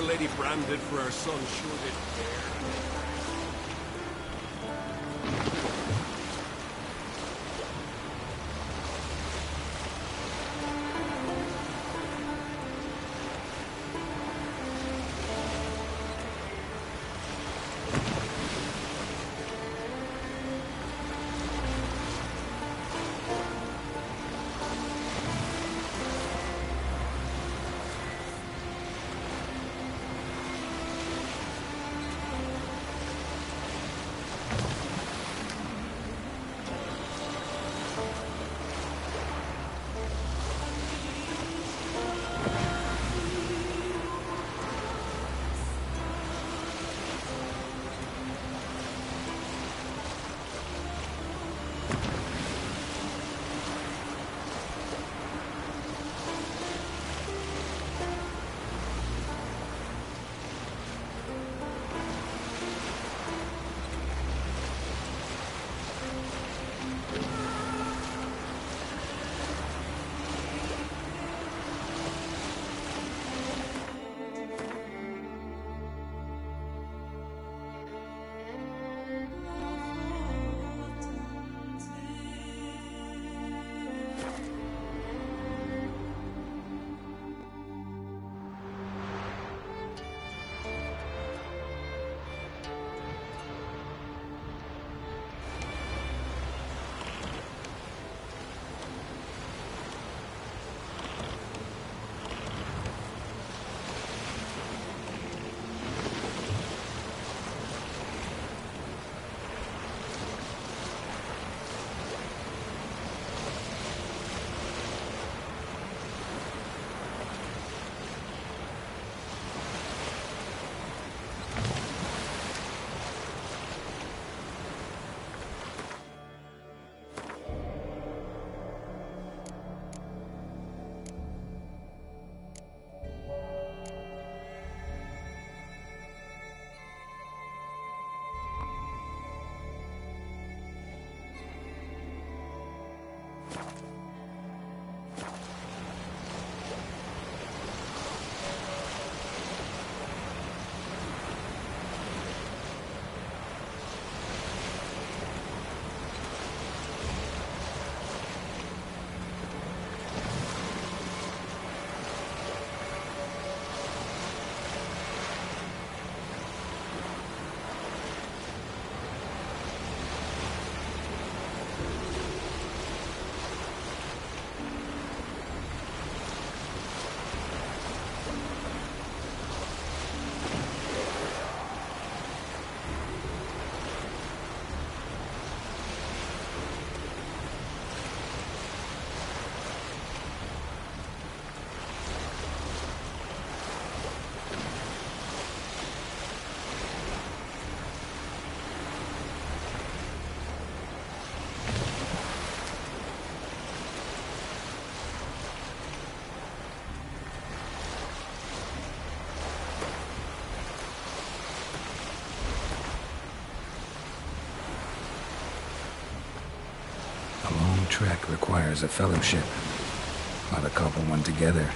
Lady Bran did for her son sure did care. Trek requires a fellowship, not a couple one together.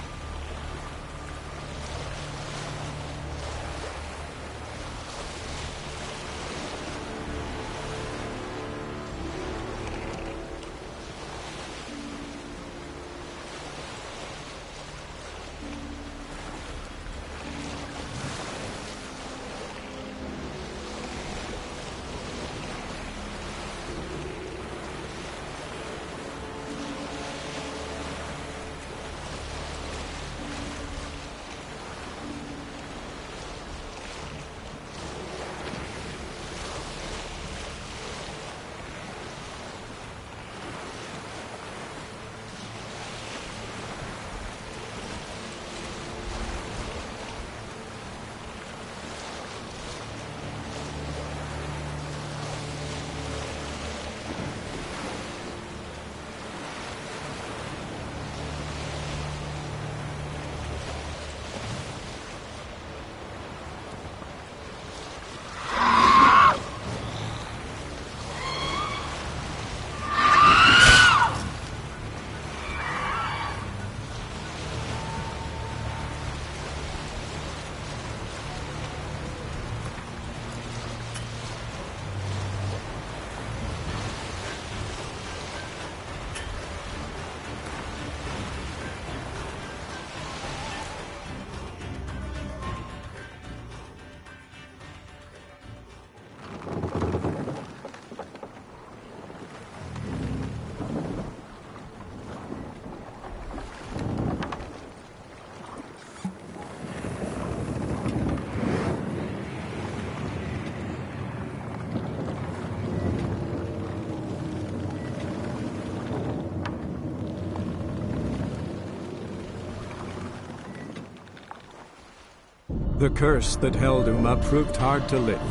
The curse that held Uma proved hard to lift,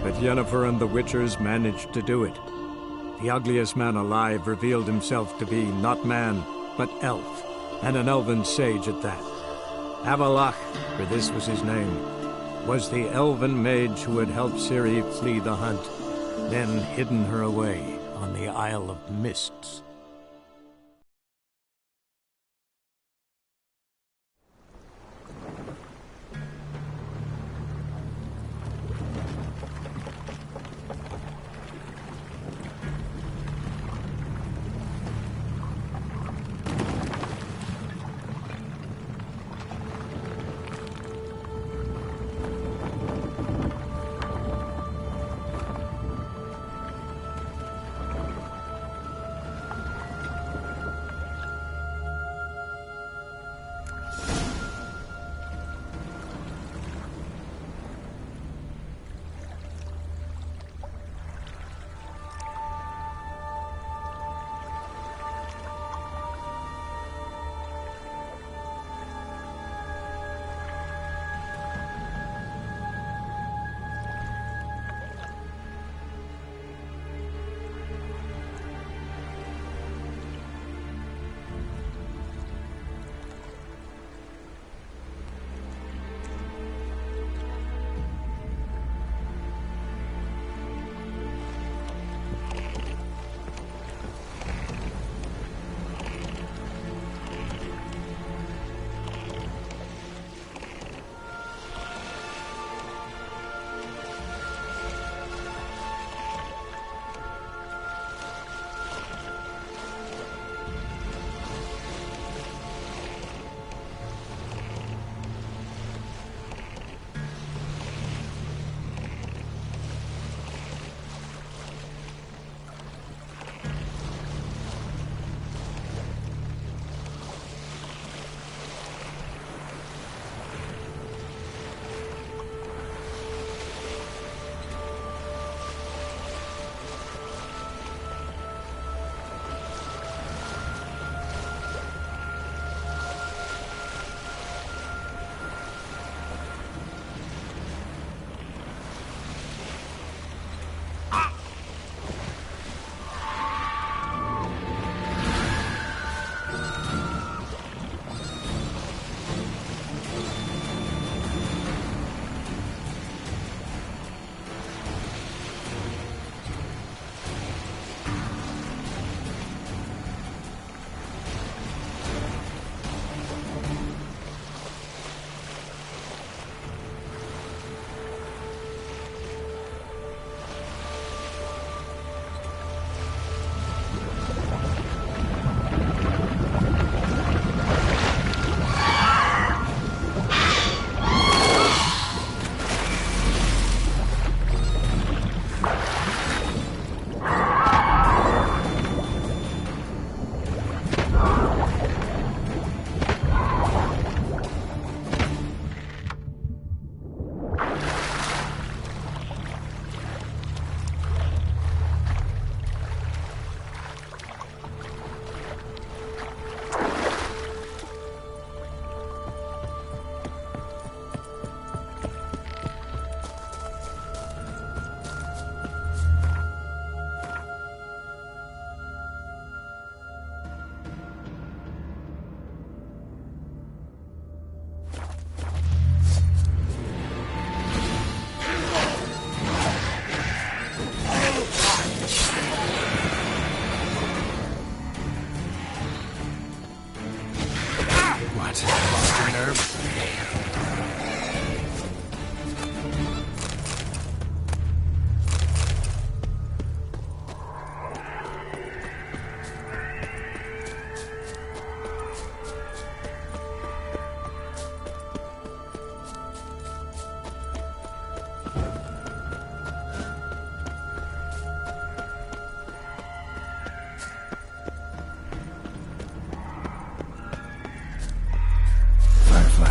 but Yennefer and the Witchers managed to do it. The ugliest man alive revealed himself to be not man, but elf, and an elven sage at that. Avalach, for this was his name, was the elven mage who had helped Ciri flee the hunt, then hidden her away on the Isle of Mists.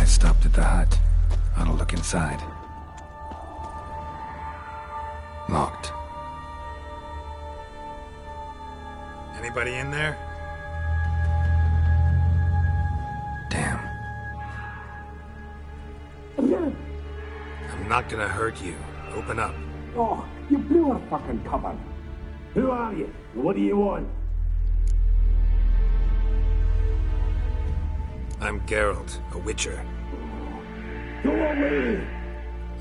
Stopped at the hut. Ought to look inside. Locked. Anybody in there? Damn. not gonna hurt you. Open up. Oh, you blew our fucking cover. Who are you? What do you want? I'm Geralt, a witcher. Go away!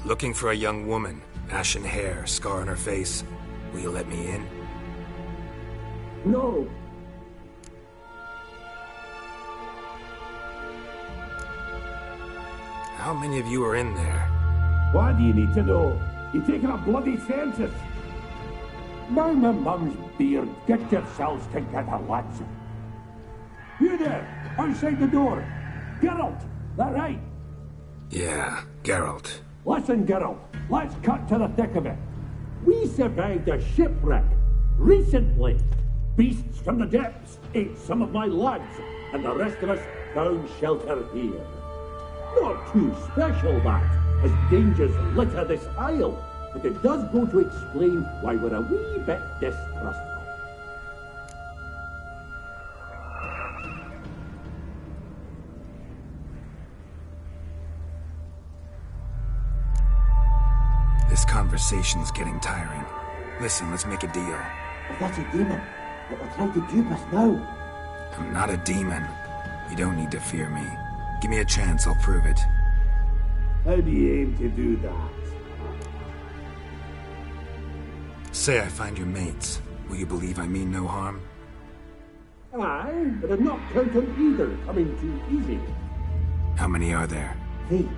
Looking for a young woman. Ashen hair, scar on her face. Will you let me in? No. How many of you are in there? Why do you need to know? You're taking a bloody census. Mind my mum's beard. Get yourselves together, lads. You there, outside the door. Geralt, that right? Yeah, Geralt. Listen, Geralt, let's cut to the thick of it. We survived a shipwreck recently. Beasts from the depths ate some of my lads, and the rest of us found shelter here. Not too special, that, as dangers litter this isle, but it does go to explain why we're a wee bit distrustful. This conversation's getting tiring. Listen, let's make a deal. If that's a demon, it will try to dupe us now. I'm not a demon. You don't need to fear me. Give me a chance, I'll prove it. How do you aim to do that? Say I find your mates. Will you believe I mean no harm? Aye, but I'm not counting either coming too easy. How many are there? 3.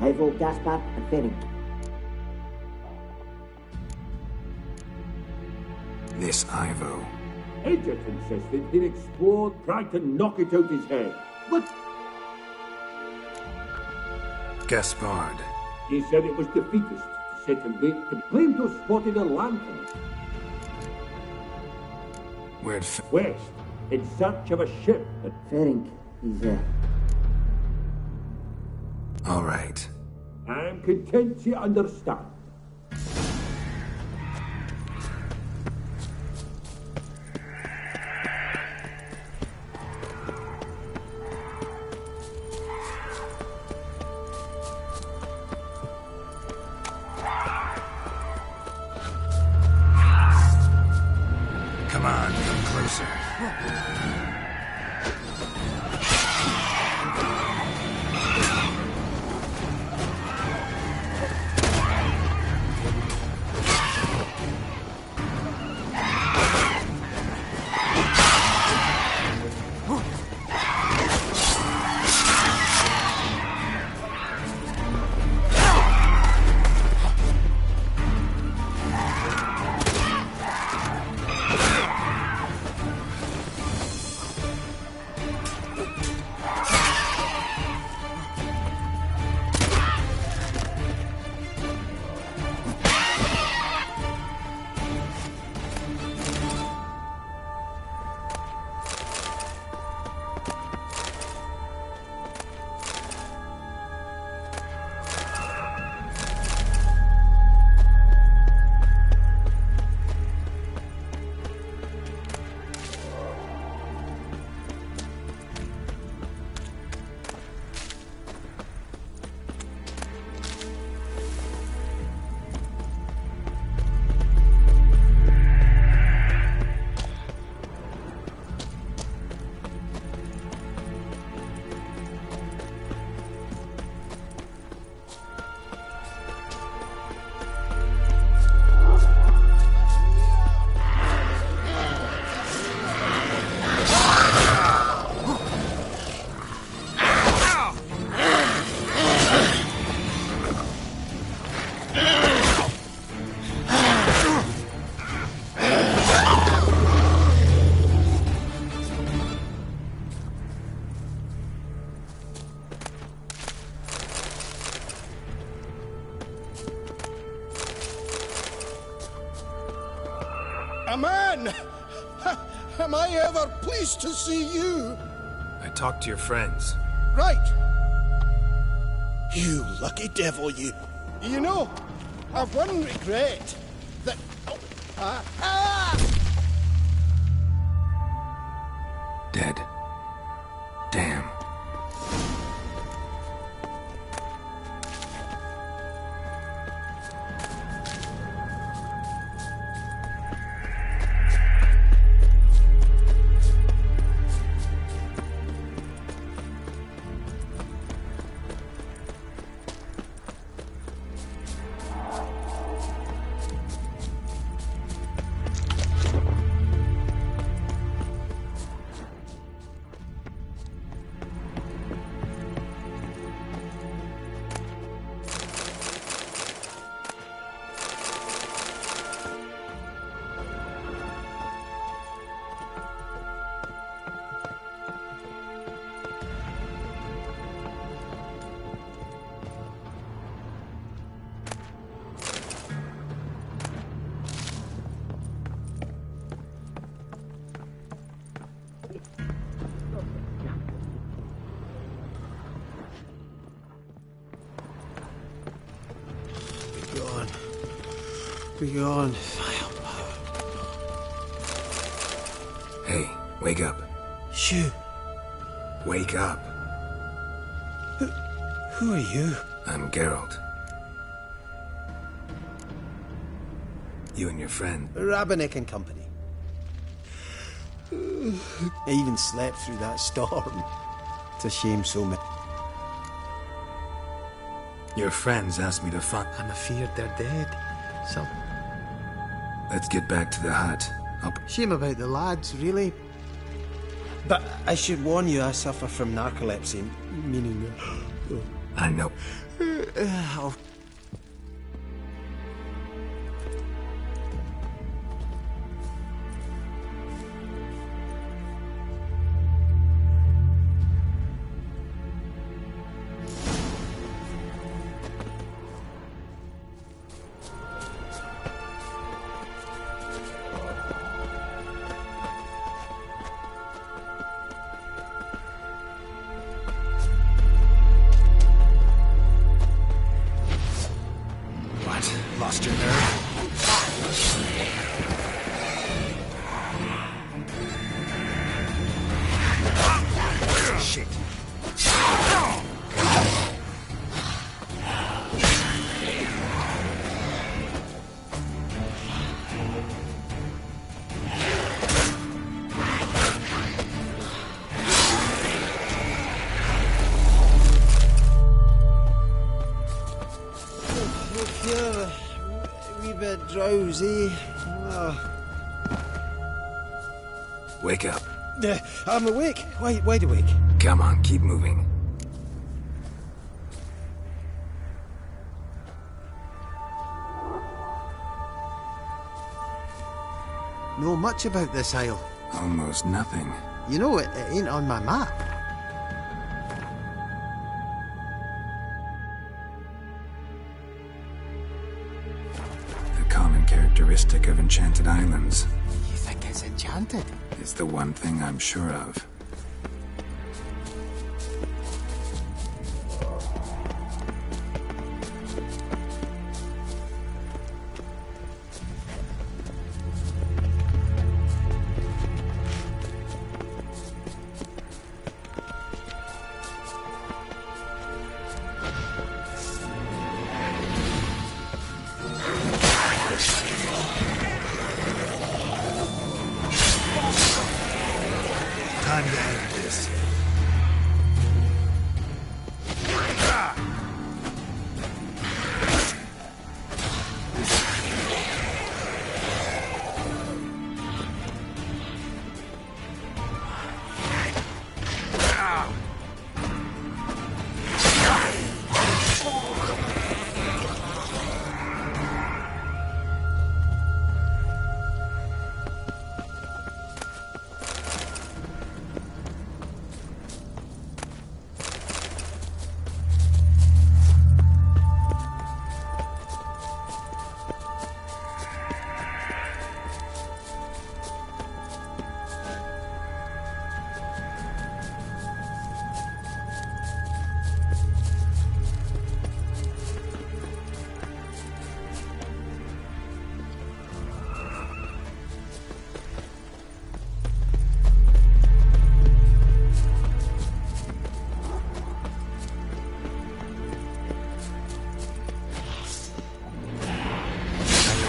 Ivo, Gaspar, and Ferenc. This Ivo. Edget insisted he'd explode, tried to knock it out his head. But Gaspard. he said it was defeatist to sit and wait to claim to have spotted a lantern Where'd west in search of a ship that Ferenc, he's All right. I'm content to understand. Come on, come closer. A man! Am I ever pleased to see you? I talked to your friends. Right. You lucky devil, you. You know, I've one regret. That... Oh, Dead. Damn. Begone. Hey, wake up. Shoo. Wake up. Who are you? I'm Geralt. You and your friend. Rabenik and Company. I even slept through that storm. It's a shame so many. Your friends asked me to find... I'm afeard they're dead. So... Let's get back to the hut. Shame about the lads, really. But I should warn you, I suffer from narcolepsy, meaning... I know. Lost your nerve? Shit. Bit drowsy. Wake up. I'm awake. Wide awake. Come on, keep moving. Know much about this isle? Almost nothing. You know, it ain't on my map. Characteristic of enchanted islands. You think it's enchanted? It's the one thing I'm sure of. Time to end this.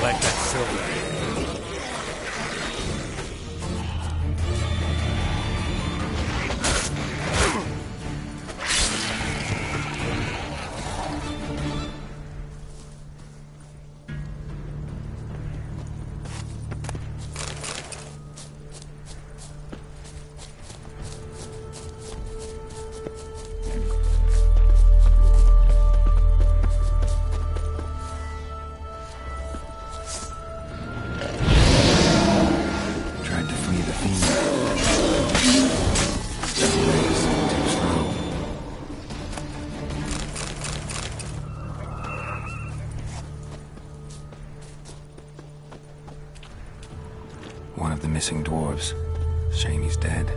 Like that silver. One of the missing dwarves. Shame he's dead.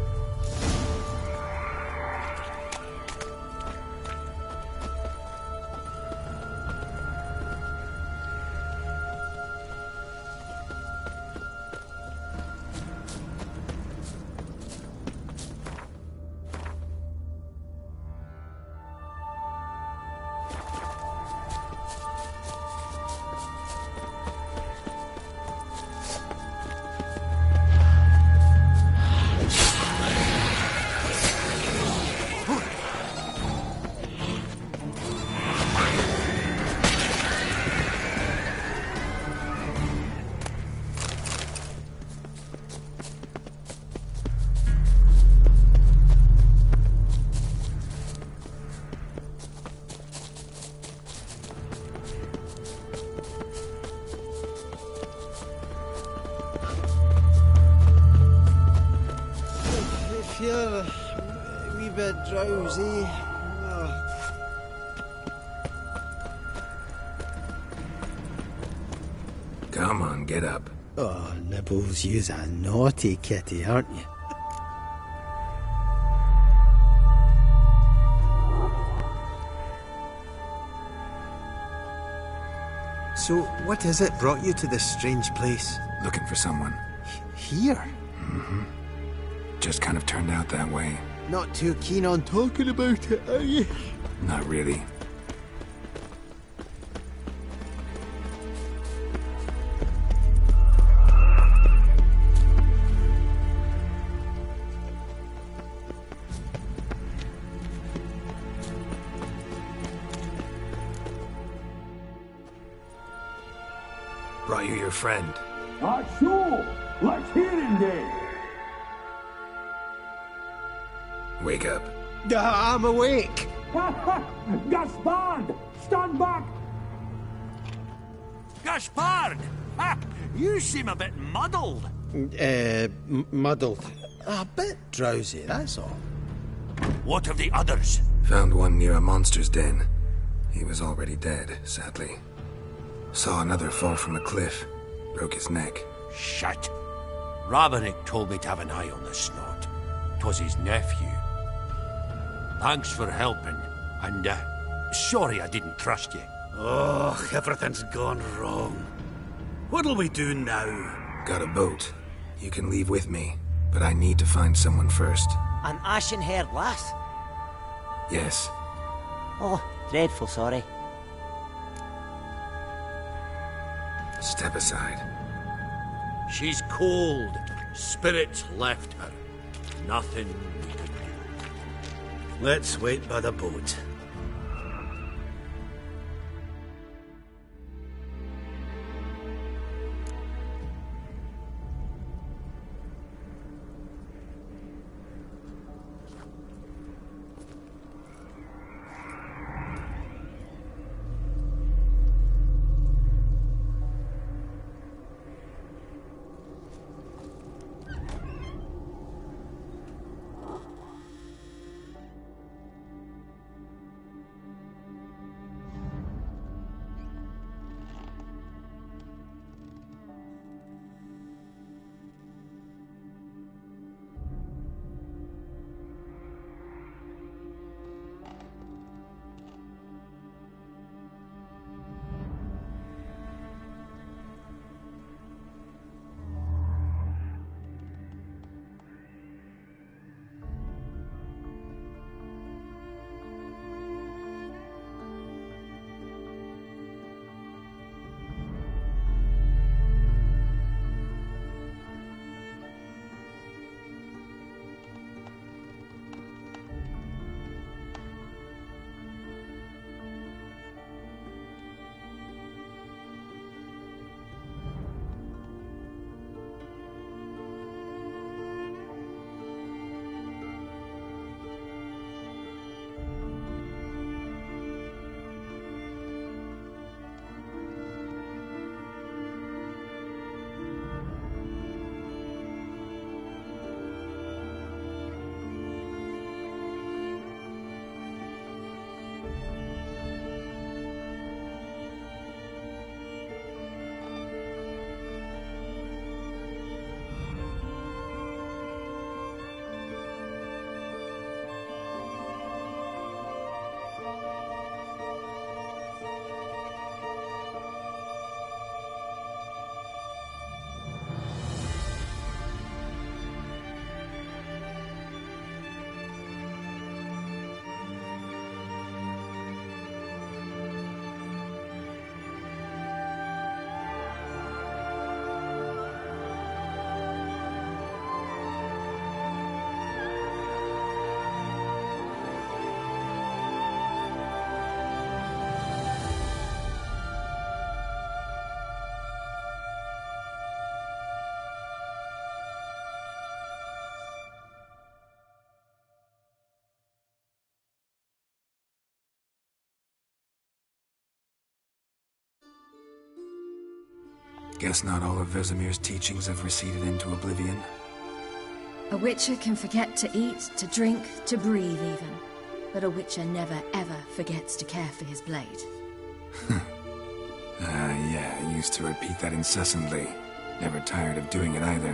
feel a wee bit drowsy. Come on, get up. Oh, Nibbles, you's a naughty kitty, aren't you? So, what is it brought you to this strange place? Looking for someone. Here? Just kind of turned out that way. Not too keen on talking about it, are you? Not really. Brought you your friend. Sure. Let's hear him then. Wake up. I'm awake. Gaspard! Stand back! Gaspard! Ha! You seem a bit muddled. Muddled. A bit drowsy, that's all. What of the others? Found one near a monster's den. He was already dead, sadly. Saw another fall from a cliff. Broke his neck. Shit. Ravenick told me to have an eye on the snot. 'Twas his nephew. Thanks for helping, and sorry I didn't trust you. Oh, everything's gone wrong. What'll we do now? Got a boat. You can leave with me, but I need to find someone first. An ashen-haired lass? Yes. Oh, dreadful sorry. Step aside. She's cold. Spirits left her. Nothing we can do. Let's wait by the boat. Guess not all of Vesemir's teachings have receded into oblivion. A Witcher can forget to eat, to drink, to breathe even. But a Witcher never ever forgets to care for his blade. Yeah, I used to repeat that incessantly. Never tired of doing it either.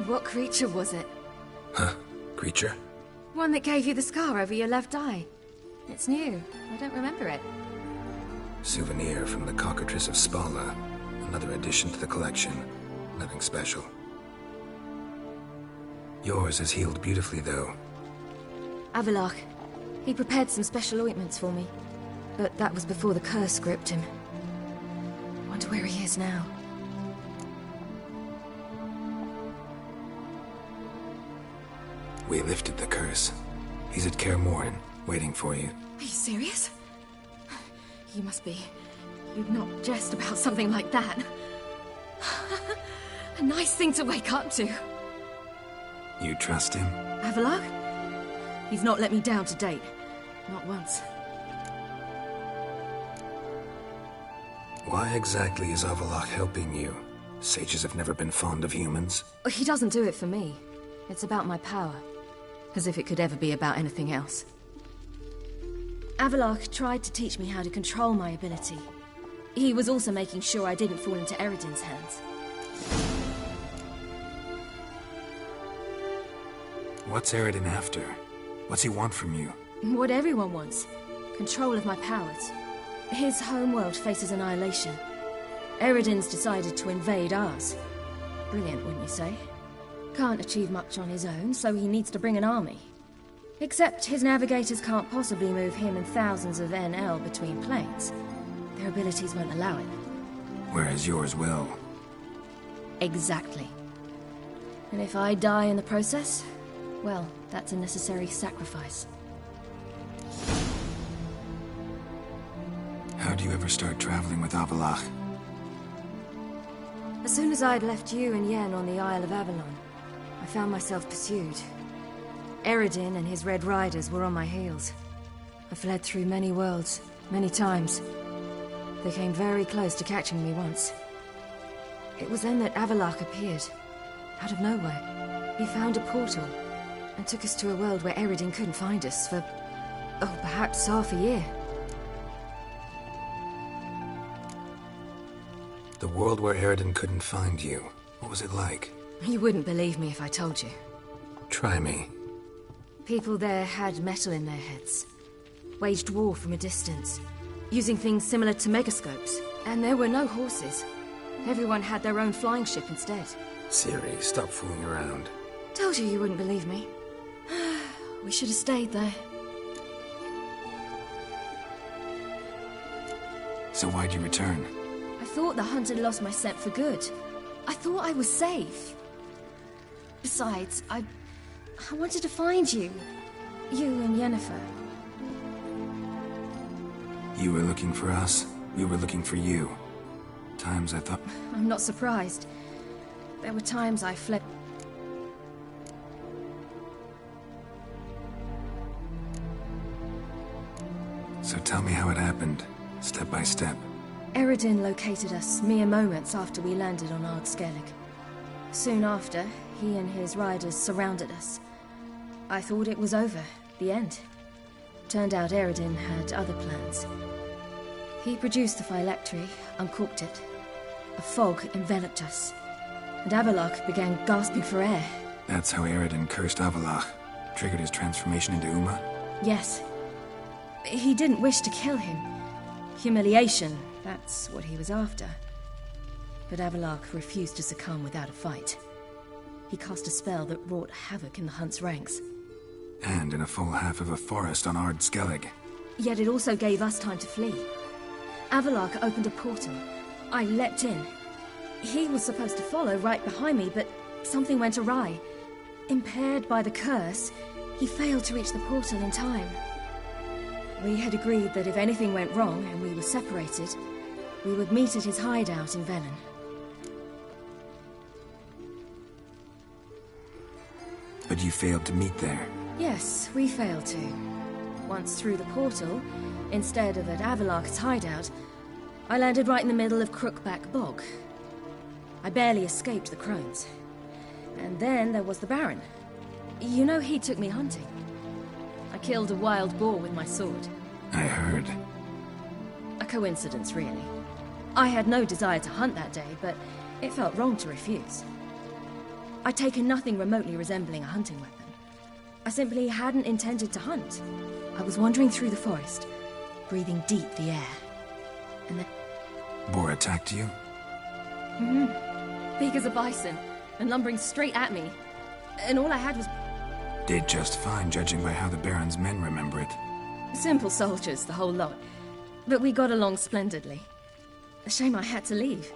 What creature was it? Huh? Creature? One that gave you the scar over your left eye. It's new. I don't remember it. Souvenir from the Cockatrice of Spala. Another addition to the collection. Nothing special. Yours has healed beautifully, though. Avallac'h. He prepared some special ointments for me. But that was before the curse gripped him. Wonder where he is now. We lifted the curse. He's at Kaer Morhen, waiting for you. Are you serious? You must be... You'd not jest about something like that. A nice thing to wake up to. You trust him? Avallac'h? He's not let me down to date. Not once. Why exactly is Avallac'h helping you? Sages have never been fond of humans. He doesn't do it for me. It's about my power. As if it could ever be about anything else. Avallac'h tried to teach me how to control my ability. He was also making sure I didn't fall into Eredin's hands. What's Eredin after? What's he want from you? What everyone wants. Control of my powers. His homeworld faces annihilation. Eredin's decided to invade ours. Brilliant, wouldn't you say? Can't achieve much on his own, so he needs to bring an army. Except his navigators can't possibly move him and thousands of NL between planes. Their abilities won't allow it. Whereas yours will. Exactly. And if I die in the process, well, that's a necessary sacrifice. How do you ever start traveling with Avallac'h? As soon as I'd left you and Yen on the Isle of Avalon, I found myself pursued. Eredin and his Red Riders were on my heels. I fled through many worlds, many times. They came very close to catching me once. It was then that Avallac'h appeared, out of nowhere. He found a portal, and took us to a world where Eredin couldn't find us for, oh, perhaps half a year. The world where Eredin couldn't find you. What was it like? You wouldn't believe me if I told you. Try me. People there had metal in their heads. Waged war from a distance. Using things similar to megascopes. And there were no horses. Everyone had their own flying ship instead. Ciri, stop fooling around. Told you you wouldn't believe me. We should have stayed there. So why'd you return? I thought the hunt had lost my scent for good. I thought I was safe. Besides, I wanted to find you. You and Yennefer. You were looking for us. We were looking for you. Times I thought... I'm not surprised. There were times I fled... So tell me how it happened, step by step. Eredin located us mere moments after we landed on Ard Skellig. Soon after, he and his riders surrounded us. I thought it was over, the end. Turned out Eredin had other plans. He produced the phylactery, uncorked it. A fog enveloped us, and Avallac'h began gasping for air. That's how Eredin cursed Avallac'h. Triggered his transformation into Uma? Yes. He didn't wish to kill him. Humiliation, that's what he was after. But Avallac'h refused to succumb without a fight. He cast a spell that wrought havoc in the Hunt's ranks. And in a full half of a forest on Ard Skellig. Yet it also gave us time to flee. Avallac'h opened a portal. I leapt in. He was supposed to follow right behind me, but something went awry. Impaired by the curse, he failed to reach the portal in time. We had agreed that if anything went wrong and we were separated, we would meet at his hideout in Velen. But you failed to meet there. Yes, we failed to. Once through the portal, instead of at Avallac'h's hideout, I landed right in the middle of Crookback Bog. I barely escaped the crones. And then there was the Baron. You know, he took me hunting. I killed a wild boar with my sword. I heard. A coincidence, really. I had no desire to hunt that day, but it felt wrong to refuse. I'd taken nothing remotely resembling a hunting weapon. I simply hadn't intended to hunt. I was wandering through the forest, breathing deep the air. And then... Boar attacked you? Big as a bison, and lumbering straight at me. And all I had was... Did just fine, judging by how the Baron's men remember it. Simple soldiers, the whole lot. But we got along splendidly. A shame I had to leave.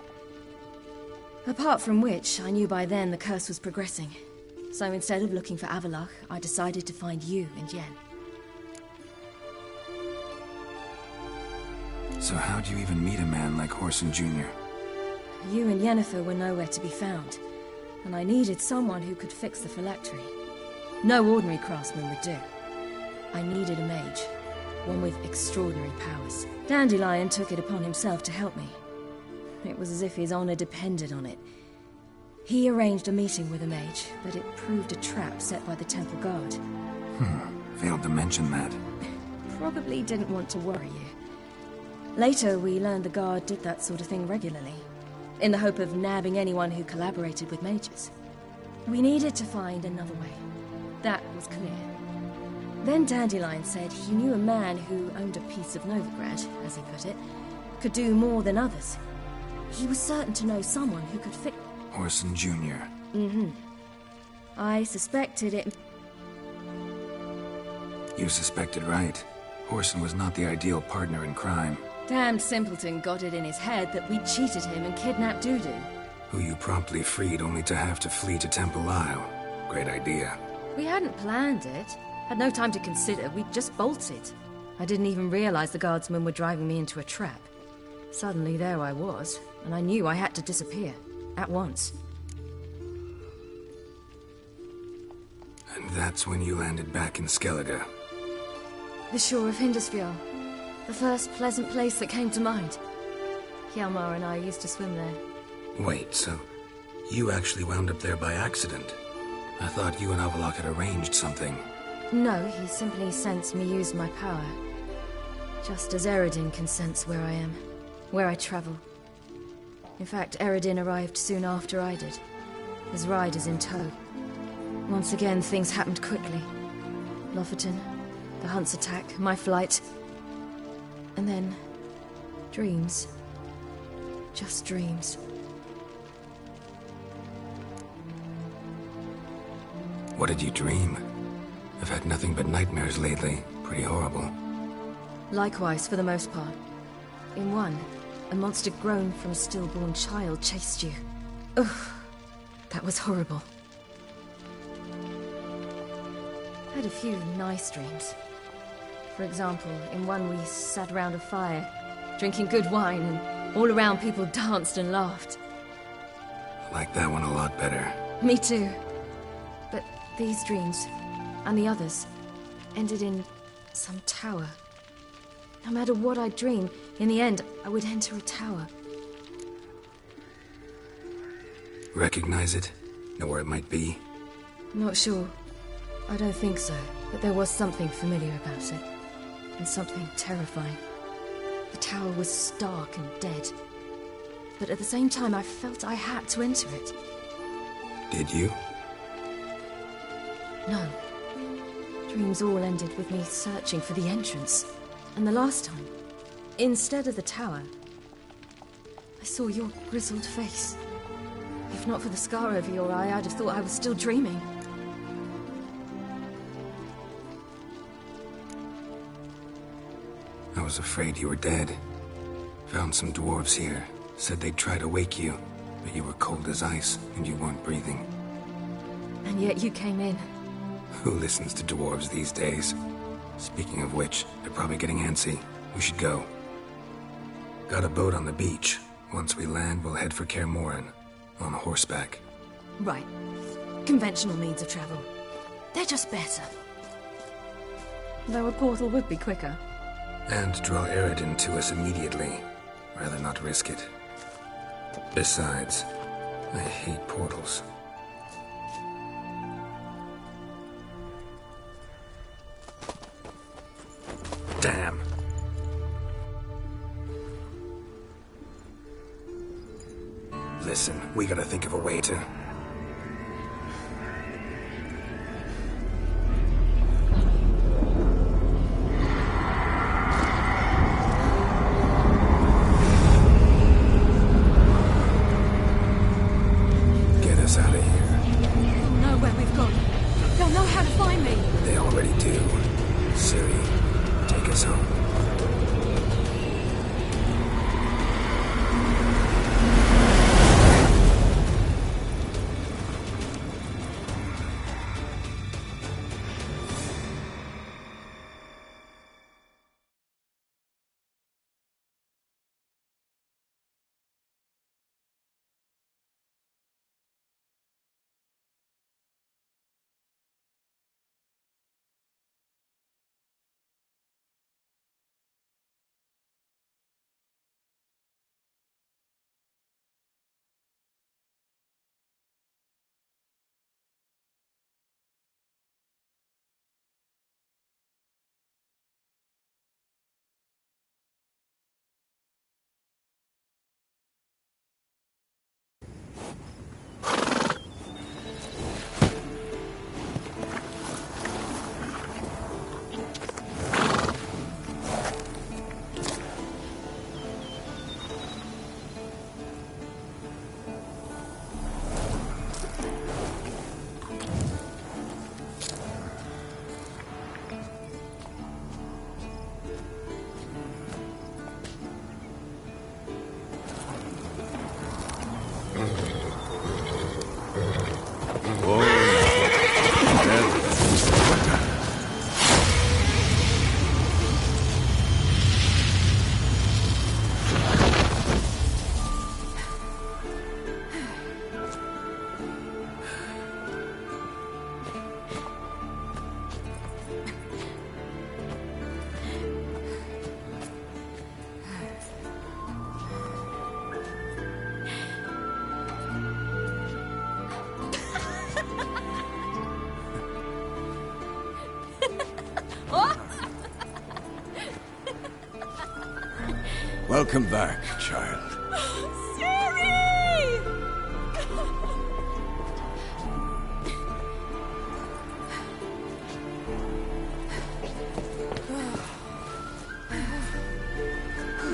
Apart from which, I knew by then the curse was progressing. So instead of looking for Avallac'h, I decided to find you and Yen. So how'd you even meet a man like Whoreson Jr.? You and Yennefer were nowhere to be found, and I needed someone who could fix the phylactery. No ordinary craftsman would do. I needed a mage, one with extraordinary powers. Dandelion took it upon himself to help me. It was as if his honor depended on it. He arranged a meeting with a mage, but it proved a trap set by the temple guard. Failed to mention that. Probably didn't want to worry you. Later, we learned the guard did that sort of thing regularly, in the hope of nabbing anyone who collaborated with mages. We needed to find another way. That was clear. Then Dandelion said he knew a man who owned a piece of Novigrad, as he put it, could do more than others. He was certain to know someone who could fix... Whoreson Jr. I suspected it... You suspected right. Whoreson was not the ideal partner in crime. Damned simpleton got it in his head that we'd cheated him and kidnapped Dudu. Who you promptly freed only to have to flee to Temple Isle. Great idea. We hadn't planned it. Had no time to consider. We just bolted. I didn't even realize the guardsmen were driving me into a trap. Suddenly there I was, and I knew I had to disappear. At once. And that's when you landed back in Skellige. The shore of Hindisfjall. The first pleasant place that came to mind. Hjalmar and I used to swim there. Wait, so you actually wound up there by accident? I thought you and Avallac'h had arranged something. No, he simply sensed me use my power. Just as Eredin can sense where I am, where I travel. In fact, Eredin arrived soon after I did, his riders in tow. Once again, things happened quickly. Lofoten, the Hunt's attack, my flight. And then... dreams. Just dreams. What did you dream? I've had nothing but nightmares lately. Pretty horrible. Likewise, for the most part. In one, a monster grown from a stillborn child chased you. Ugh, that was horrible. I had a few nice dreams. For example, in one we sat around a fire, drinking good wine, and all around people danced and laughed. I like that one a lot better. Me too. But these dreams, and the others, ended in some tower. No matter what I dream, in the end, I would enter a tower. Recognize it? Know where it might be? Not sure. I don't think so, but there was something familiar about it. And something terrifying. The tower was stark and dead. But at the same time, I felt I had to enter it. Did you? No. Dreams all ended with me searching for the entrance. And the last time, instead of the tower, I saw your grizzled face. If not for the scar over your eye, I'd have thought I was still dreaming. I was afraid you were dead. Found some dwarves here. Said they'd try to wake you, but you were cold as ice and you weren't breathing. And yet you came in. Who listens to dwarves these days? Speaking of which, they're probably getting antsy. We should go. Got a boat on the beach. Once we land, we'll head for Kaer Morhen. On horseback. Right. Conventional means of travel. They're just better. Though a portal would be quicker. And draw Eredin to us immediately. Rather not risk it. Besides, I hate portals. Damn. Listen, we gotta think of a way to... get us out of here. They'll know where we've gone. They'll know how to find me. They already do. Ciri, take us home. Welcome back, child. Ciri!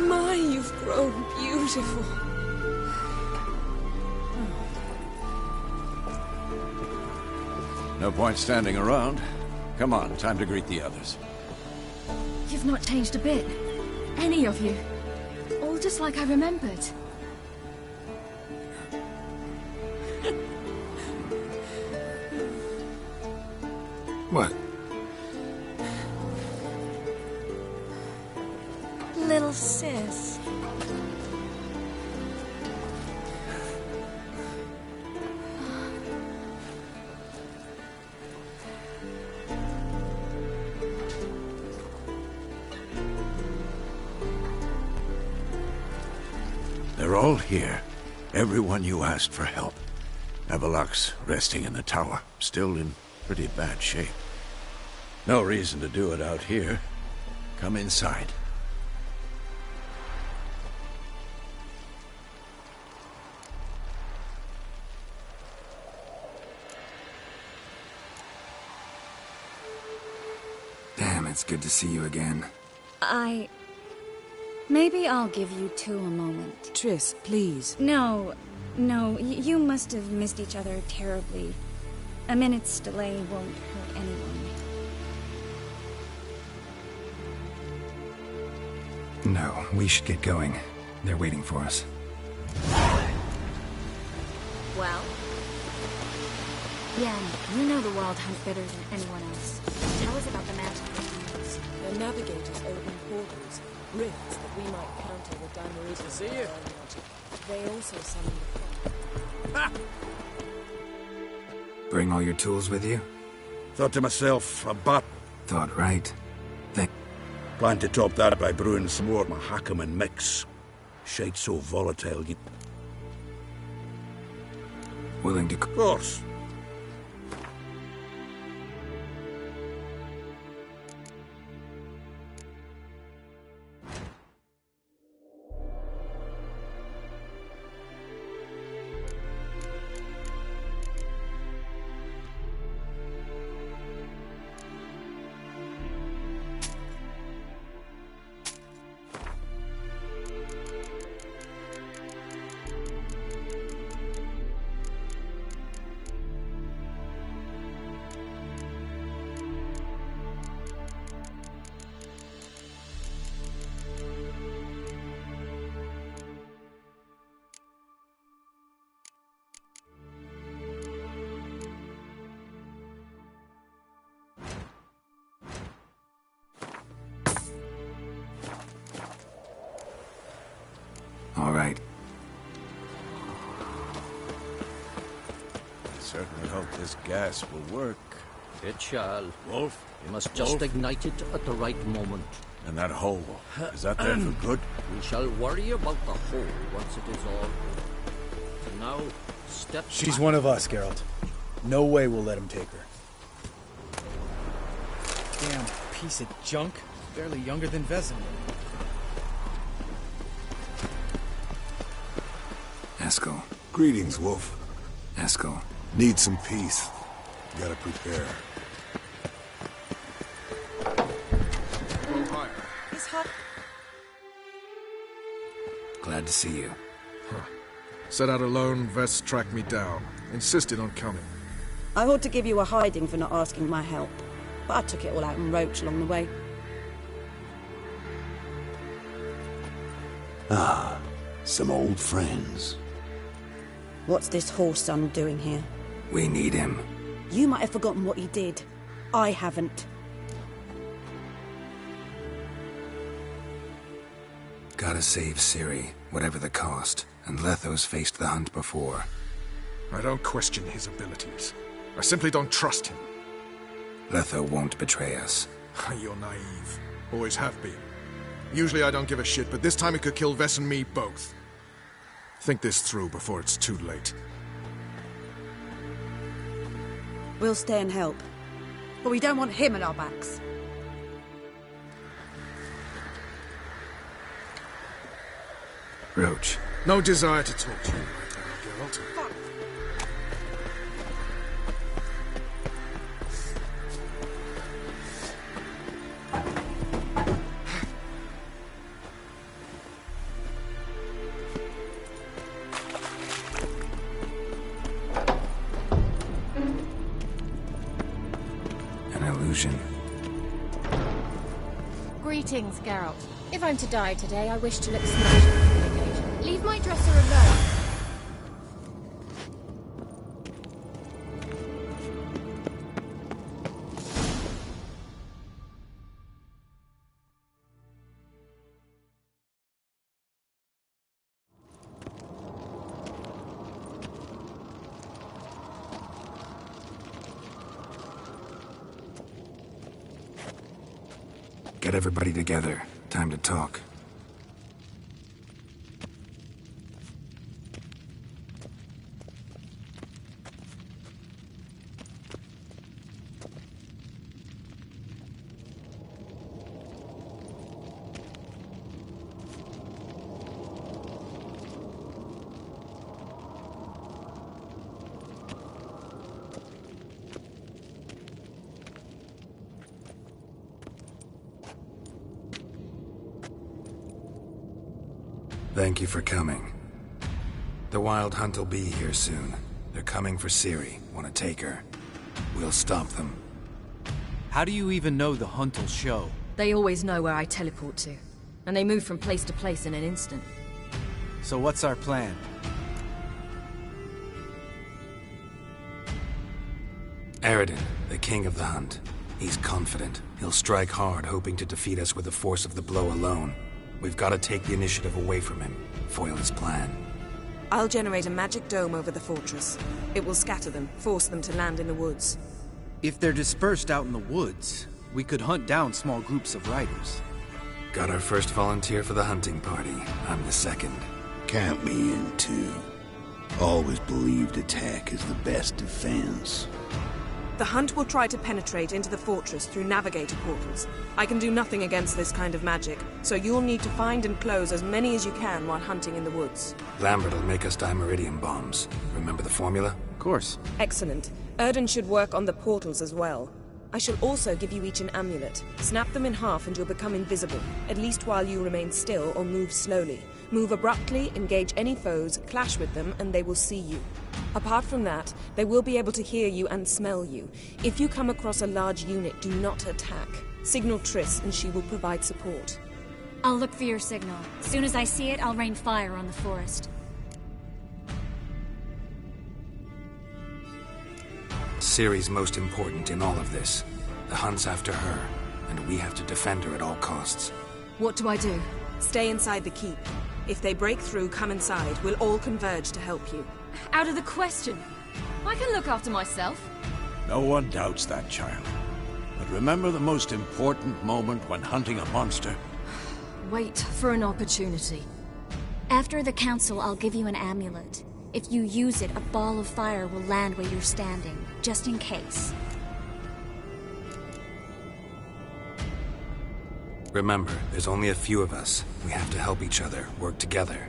My, you've grown beautiful. No point standing around. Come on, time to greet the others. You've not changed a bit. Any of you. All just like I remembered. What? Little sis. They're all here. Everyone you asked for help. Avallac'h's resting in the tower, still in pretty bad shape. No reason to do it out here. Come inside. Damn, it's good to see you again. Maybe I'll give you two a moment. Triss, please. No, you must have missed each other terribly. A minute's delay won't hurt anyone. No, we should get going. They're waiting for us. Well? Yen, you know the Wild Hunt better than anyone else. Tell us about the magic they use. The navigators open portals, rifts that we might counter with Daimari's Vizier. They also summon the fog. Bring all your tools with you? Thought to myself, a bat. Thought right. Plan to top that by brewing some more Mahakaman mix. Shite so volatile you... Willing to... Of course. All right. I certainly hope this gas will work. It shall. Wolf? We must just ignite it at the right moment. And that hole, is that there for good? We shall worry about the hole once it is all over. So now, step She's back. one of us, Geralt. No way we'll let him take her. Damn piece of junk. Barely younger than Vesemir. Eskel. Greetings, Wolf. Eskel. Need some peace. Gotta prepare. Go higher. He's hot. Glad to see you. Set out alone, Vess tracked me down. Insisted on coming. I ought to give you a hiding for not asking my help, but I took it all out in Roach along the way. Ah, some old friends. What's this horse son doing here? We need him. You might have forgotten what he did. I haven't. Gotta save Ciri, whatever the cost. And Letho's faced the hunt before. I don't question his abilities. I simply don't trust him. Letho won't betray us. You're naive. Always have been. Usually I don't give a shit, but this time it could kill Vess and me both. Think this through before it's too late. We'll stay and help. But we don't want him at our backs. Roach. No desire to talk to you right now, Geralt. An illusion. Greetings, Geralt. If I'm to die today, I wish to look smashing for the occasion. Leave my dresser alone. Get everybody together. Time to talk. Thank you for coming. The Wild Hunt will be here soon. They're coming for Ciri. Want to take her? We'll stop them. How do you even know the Hunt will show? They always know where I teleport to. And they move from place to place in an instant. So what's our plan? Eredin, the king of the Hunt. He's confident. He'll strike hard, hoping to defeat us with the force of the blow alone. We've got to take the initiative away from him, foil his plan. I'll generate a magic dome over the fortress. It will scatter them, force them to land in the woods. If they're dispersed out in the woods, we could hunt down small groups of riders. Got our first volunteer for the hunting party. I'm the second. Count me in too. Always believed attack is the best defense. The Hunt will try to penetrate into the fortress through navigator portals. I can do nothing against this kind of magic, so you'll need to find and close as many as you can while hunting in the woods. Lambert will make us dimeridium bombs. Remember the formula? Of course. Excellent. Erden should work on the portals as well. I shall also give you each an amulet. Snap them in half and you'll become invisible, at least while you remain still or move slowly. Move abruptly, engage any foes, clash with them, and they will see you. Apart from that, they will be able to hear you and smell you. If you come across a large unit, do not attack. Signal Triss and she will provide support. I'll look for your signal. As soon as I see it, I'll rain fire on the forest. Ciri's most important in all of this. The Hunt's after her, and we have to defend her at all costs. What do I do? Stay inside the keep. If they break through, come inside. We'll all converge to help you. Out of the question. I can look after myself. No one doubts that, child. But remember the most important moment when hunting a monster? Wait for an opportunity. After the council, I'll give you an amulet. If you use it, a ball of fire will land where you're standing, just in case. Remember, there's only a few of us. We have to help each other, work together.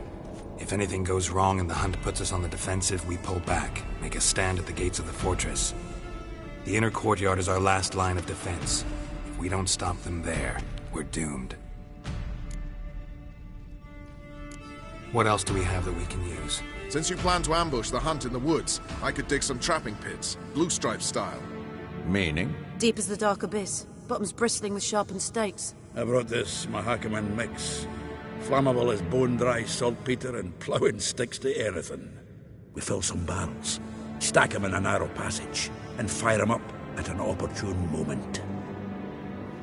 If anything goes wrong and the hunt puts us on the defensive, we pull back, make a stand at the gates of the fortress. The inner courtyard is our last line of defense. If we don't stop them there, we're doomed. What else do we have that we can use? Since you plan to ambush the hunt in the woods, I could dig some trapping pits, blue stripe style. Meaning? Deep as the dark abyss, bottoms bristling with sharpened stakes. I brought this Mahakaman mix. Flammable as bone-dry saltpeter and ploughing sticks to everything. We fill some barrels, stack them in a narrow passage, and fire them up at an opportune moment.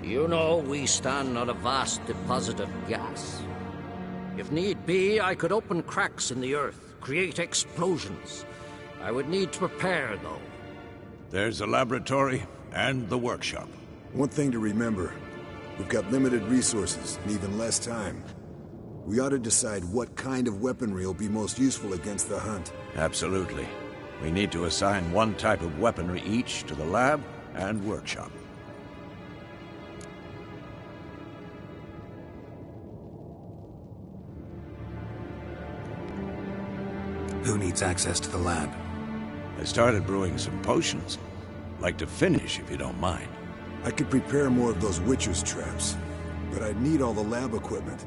You know, we stand on a vast deposit of gas. If need be, I could open cracks in the earth, create explosions. I would need to prepare, though. There's the laboratory and the workshop. One thing to remember, we've got limited resources and even less time. We ought to decide what kind of weaponry will be most useful against the hunt. Absolutely. We need to assign one type of weaponry each to the lab and workshop. Who needs access to the lab? I started brewing some potions. Like to finish, if you don't mind. I could prepare more of those Witcher's traps, but I'd need all the lab equipment.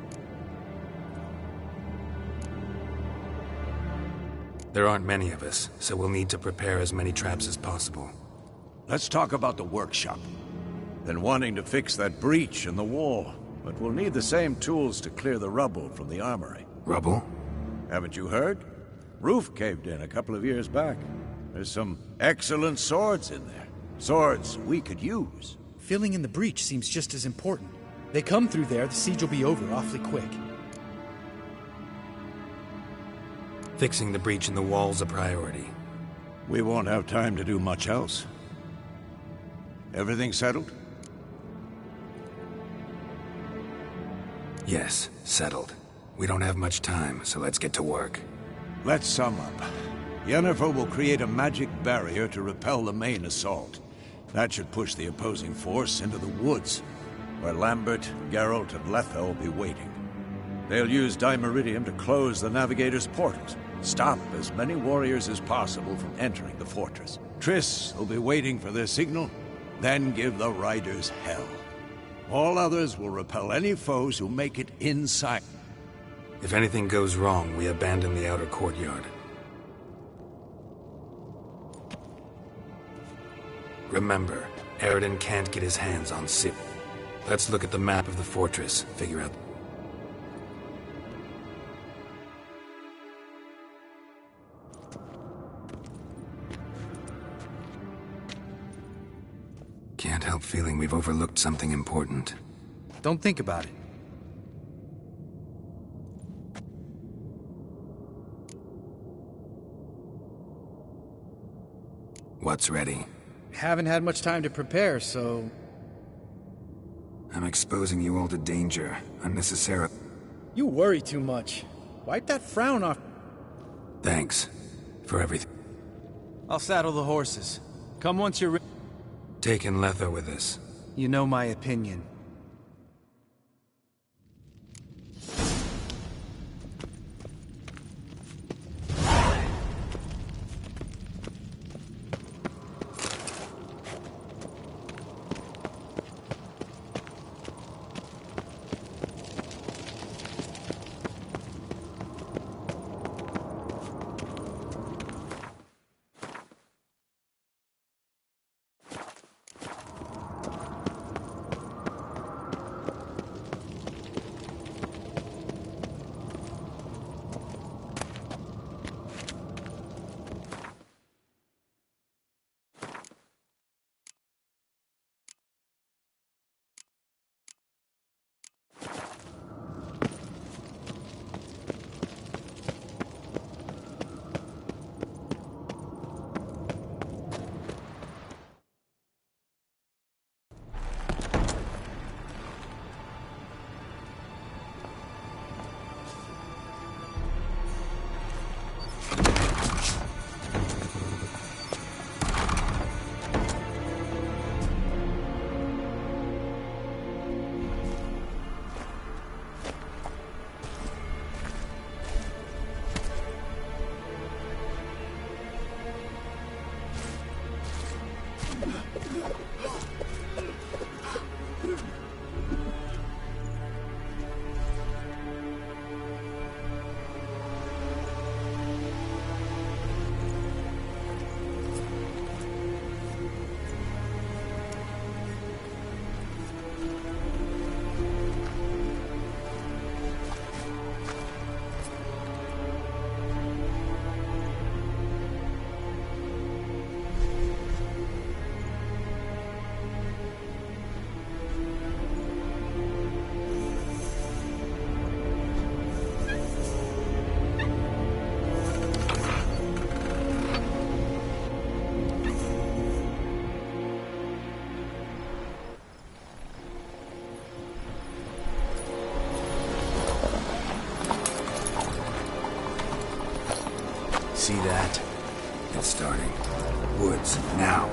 There aren't many of us, so we'll need to prepare as many traps as possible. Let's talk about the workshop. Been wanting to fix that breach in the wall, but we'll need the same tools to clear the rubble from the armory. Rubble? Haven't you heard? Roof caved in a couple of years back. There's some excellent swords in there. Swords we could use. Filling in the breach seems just as important. They come through there, the siege will be over awfully quick. Fixing the breach in the wall's a priority. We won't have time to do much else. Everything settled? Yes, settled. We don't have much time, so let's get to work. Let's sum up. Yennefer will create a magic barrier to repel the main assault. That should push the opposing force into the woods, where Lambert, Geralt, and Letha will be waiting. They'll use Dimeridium to close the Navigator's portals, stop as many warriors as possible from entering the fortress. Triss will be waiting for their signal, then give the riders hell. All others will repel any foes who make it inside. If anything goes wrong, we abandon the outer courtyard. Remember, Eredin can't get his hands on Sif. Let's look at the map of the fortress, figure out... Can't help feeling we've overlooked something important. Don't think about it. What's ready? Haven't had much time to prepare, so... I'm exposing you all to danger, unnecessarily. You worry too much. Wipe that frown off. Thanks for everything. I'll saddle the horses. Come once you're ready. Taking Letha with us. You know my opinion. see that. It's starting. Woods, now.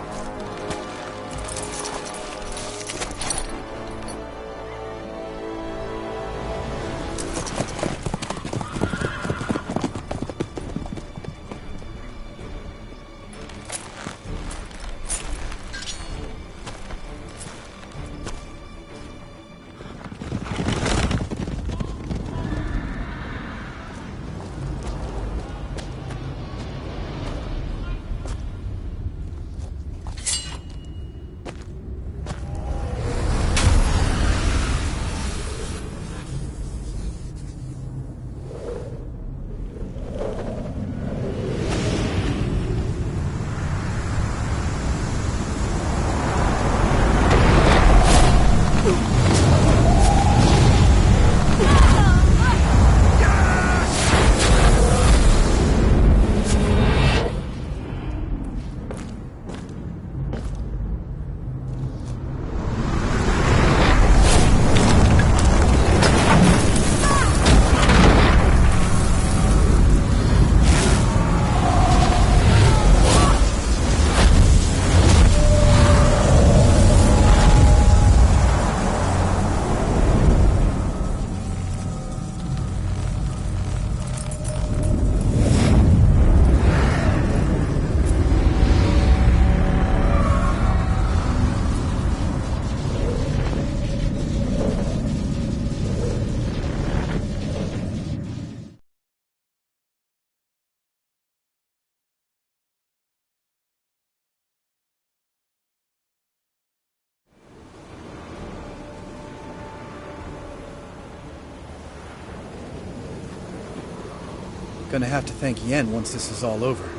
Gonna have to thank Yen once this is all over.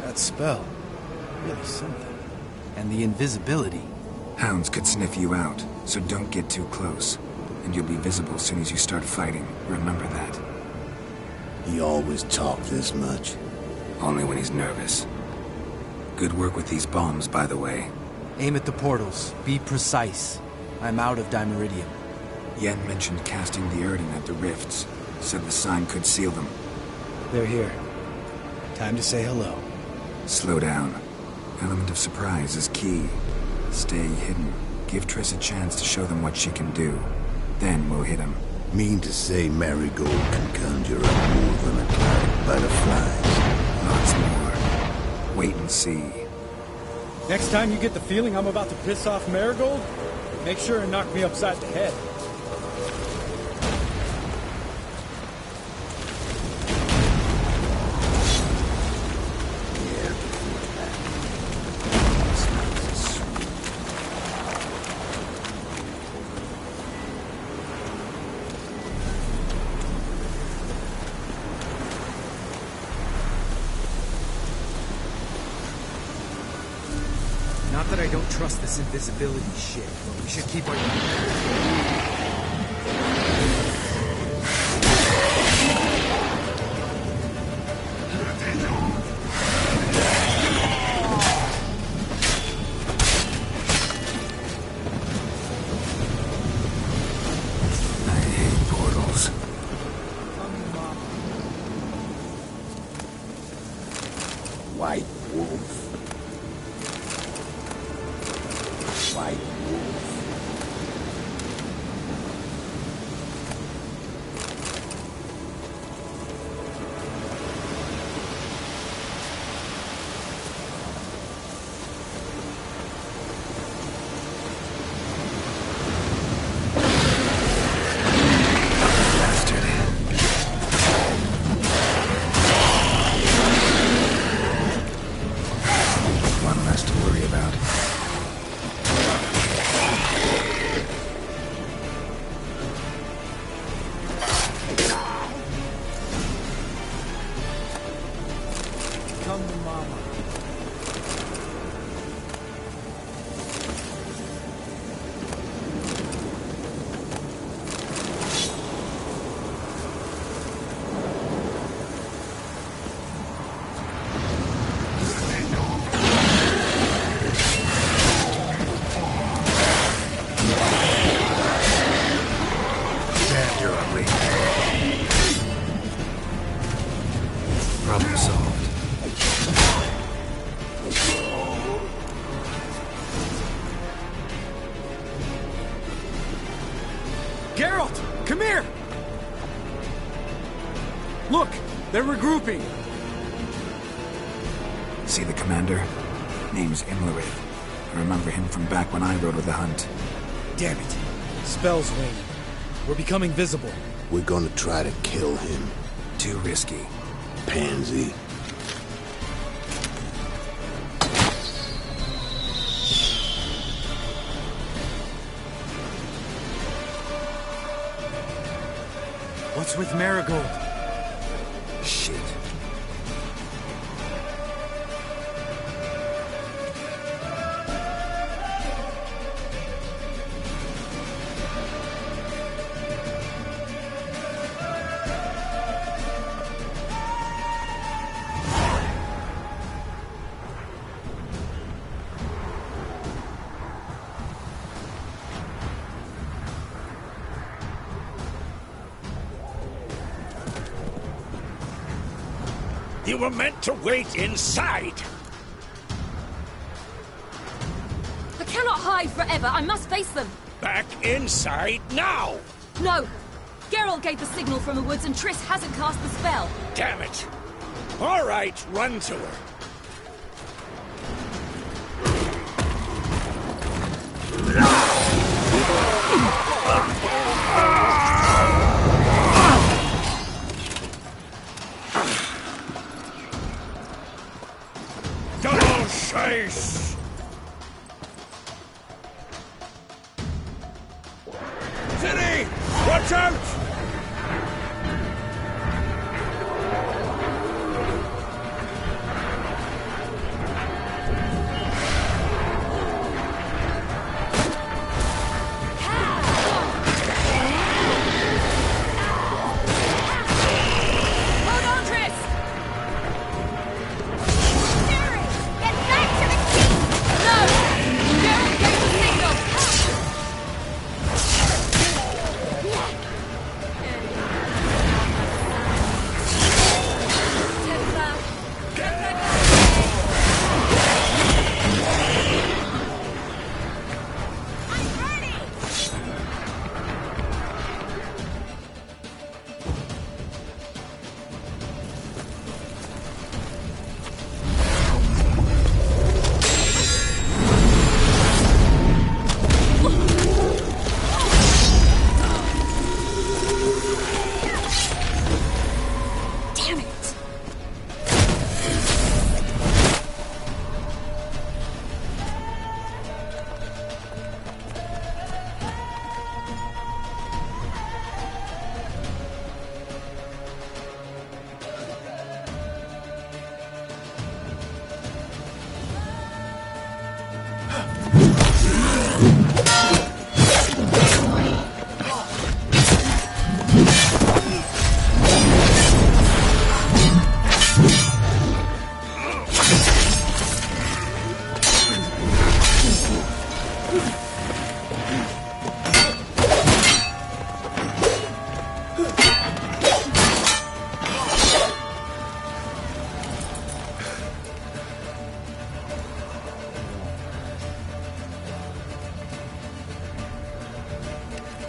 That spell, really something. And the invisibility. Hounds could sniff you out, so don't get too close. And you'll be visible as soon as you start fighting. Remember that. He always talked this much. Only when he's nervous. Good work with these bombs, by the way. Aim at the portals. Be precise. I'm out of Dimeridium. Yen mentioned casting the Erdin at the rifts. Said the sign could seal them. They're here. Time to say hello. Slow down. Element of surprise is key. Stay hidden. Give Triss a chance to show them what she can do. Then we'll hit him. Mean to say Marigold can conjure up more than a cloud of butterflies? Lots more. Wait and see. Next time you get the feeling I'm about to piss off Marigold, make sure and knock me upside the head. Not that I don't trust this invisibility shit, but we should keep our... White wolf. White wolf. Geralt! Come here! Look! They're regrouping! See the commander? Name's Imlerith. I remember him from back when I rode with the Hunt. Damn it. Spell's waning. We're becoming visible. We're gonna try to kill him. Too risky. Pansy. What's with Marigold? Shit. You were meant to wait inside! I cannot hide forever. I must face them. Back inside now! No! Geralt gave the signal from the woods and Triss hasn't cast the spell. Damn it! All right, run to her. Double chase! City! Watch out! Hold on, Triss! Get back to the king! No! Geralt gave the signal! Damn it!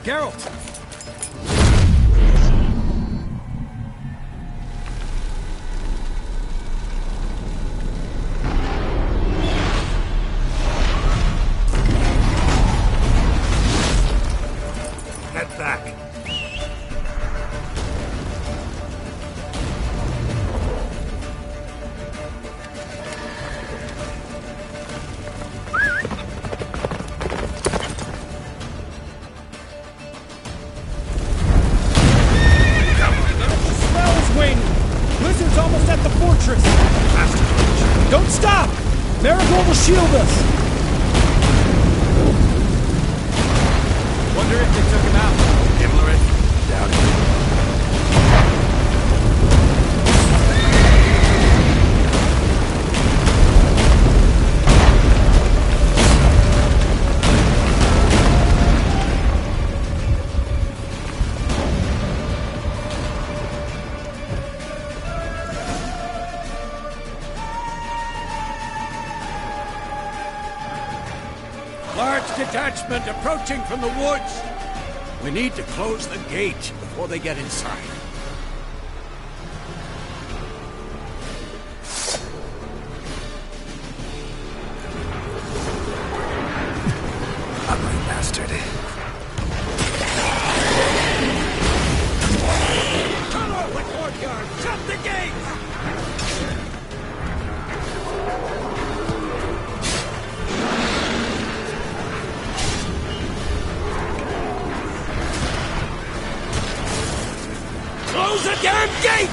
Geralt! Head back. Spell's waning! Blizzard's almost at the fortress! Don't stop! Marigold will shield us! Wonder if they took him out. Imlerith, down here. Large detachment approaching from the woods. We need to close the gate before they get inside. Ugly bastard. Cut off the courtyard! Shut the gate! Close the damn gate!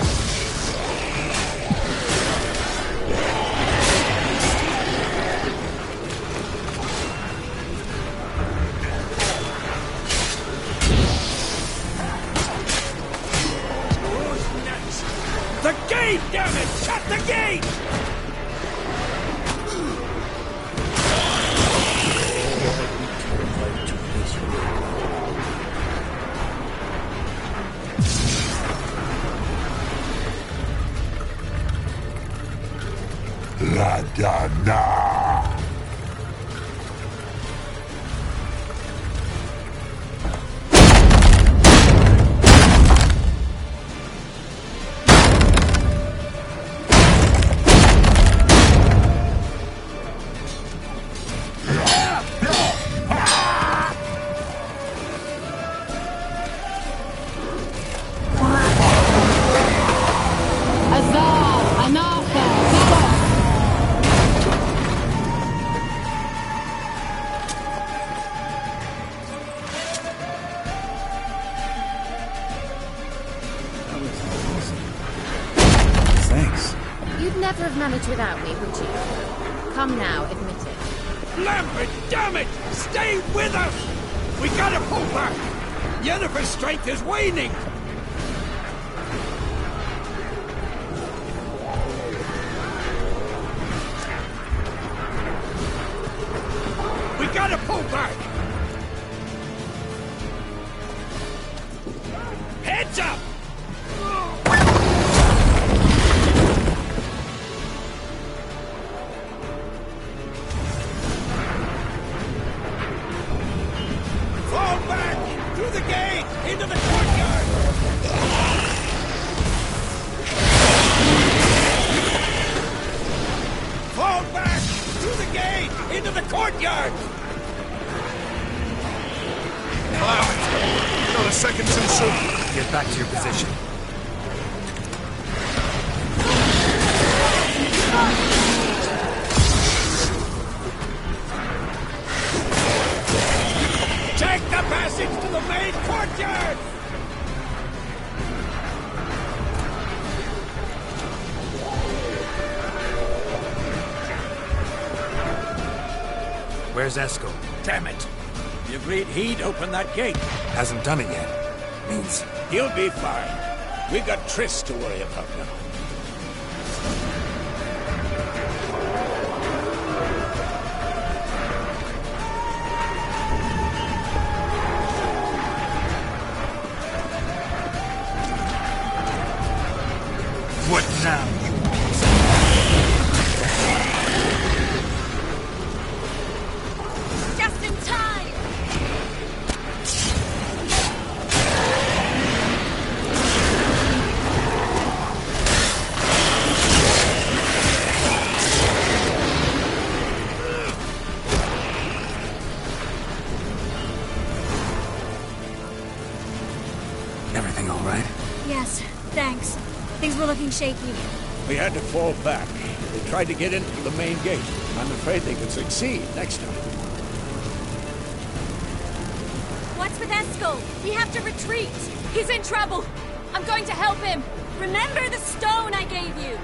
The gate, damn it! Shut the gate! La Dana! Thanks. You'd never have managed without me, would you? Come now, admit it. Lambert, damn it! Stay with us! We gotta pull back! Yennefer's strength is waning! We gotta pull back! Heads up! Fall back! Through the gate! Into the courtyard! Fall back! Through the gate! Into the courtyard! Not a second too soon. Get back to your position. Take the passage to the main courtyard! Where's Eskel? Damn it! The agreed he'd open that gate. Hasn't done it yet. Means He'll be fine. We got Triss to worry about now. what now? Just in time! Everything all right? Yes, thanks. Things were looking shaky. We had to fall back. They tried to get in through the main gate. I'm afraid they could succeed next time. What's with Eskel? We have to retreat. He's in trouble. I'm going to help him. Remember the stone I gave you.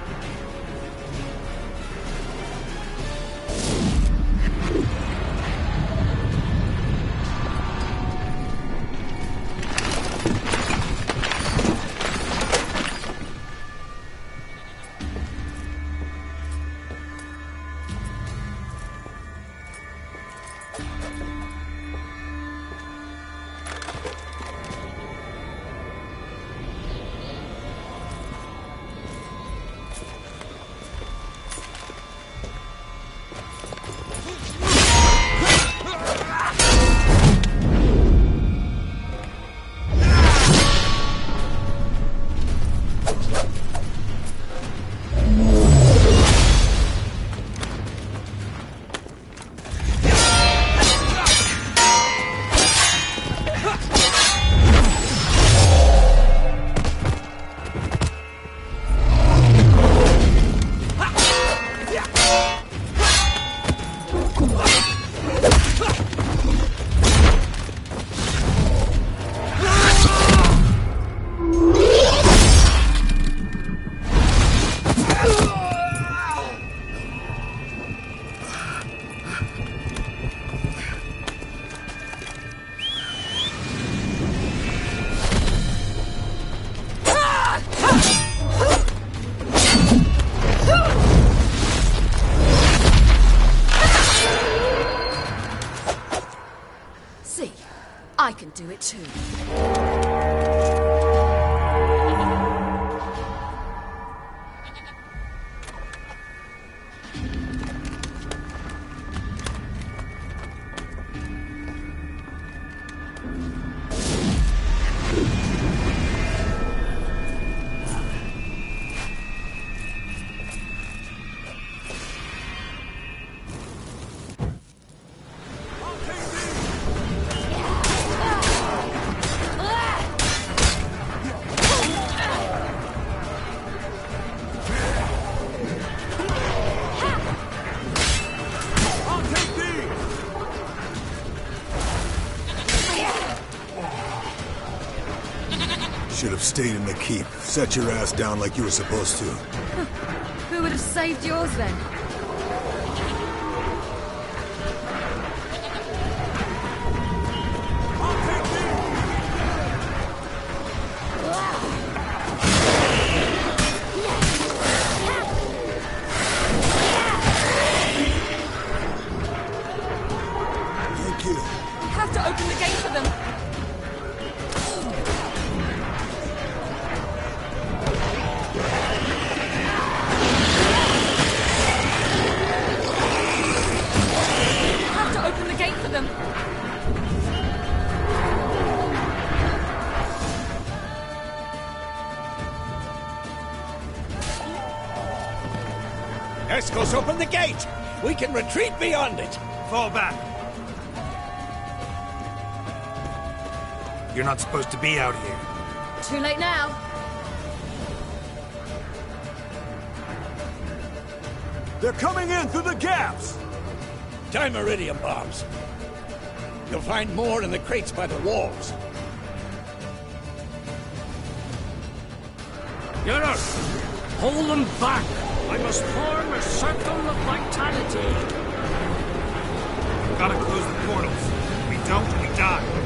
I can do it too. Should have stayed in the keep. Set your ass down like you were supposed to. Who would have saved yours then? Thank you. You have to open the gate for them. Escos, open the gate! We can retreat beyond it! Fall back. You're not supposed to be out here. Too late now. They're coming in through the gaps! Time iridium bombs. You'll find more in the crates by the walls. Geralt, hold them back! I must form a circle of vitality. We've got to close the portals. If we don't, we die.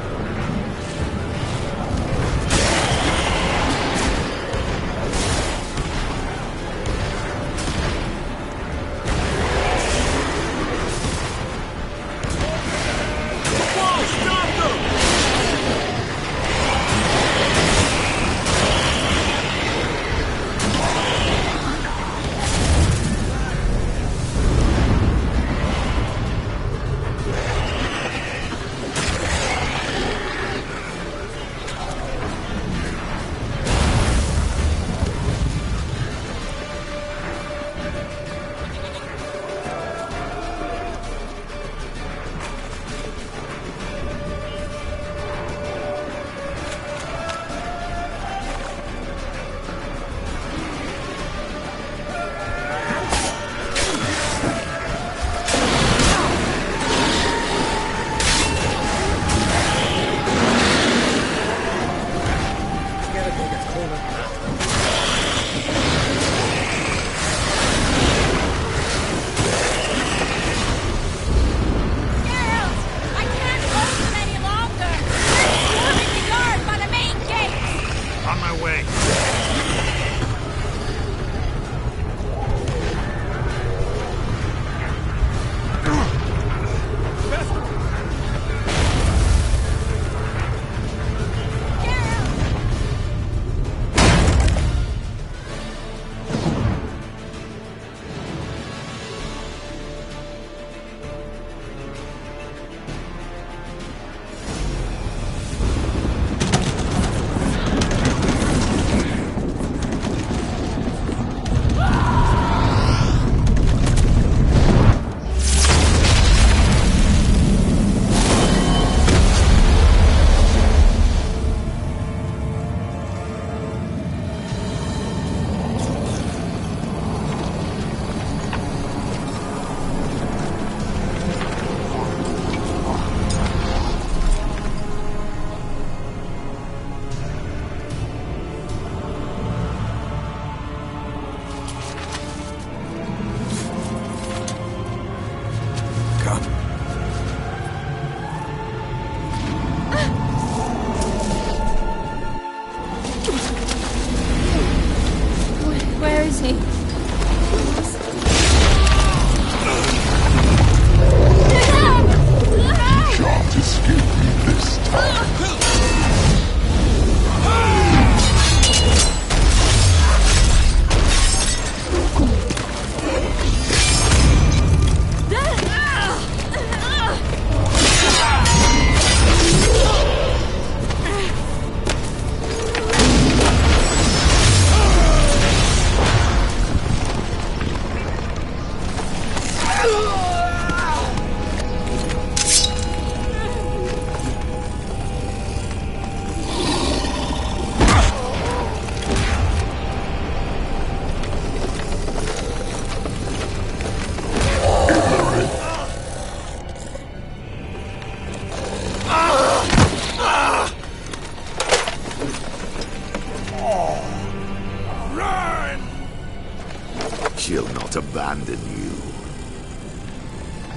She'll not abandon you.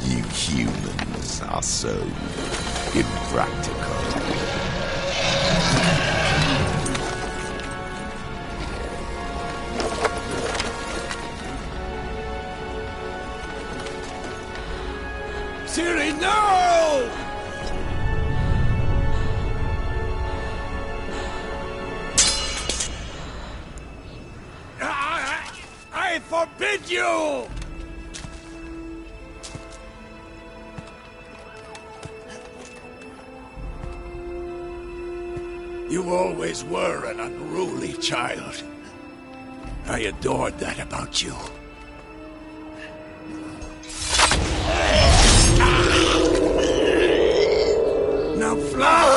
You humans are so impractical. Ciri, no! I forbid you! You always were an unruly child. I adored that about you. Now fly!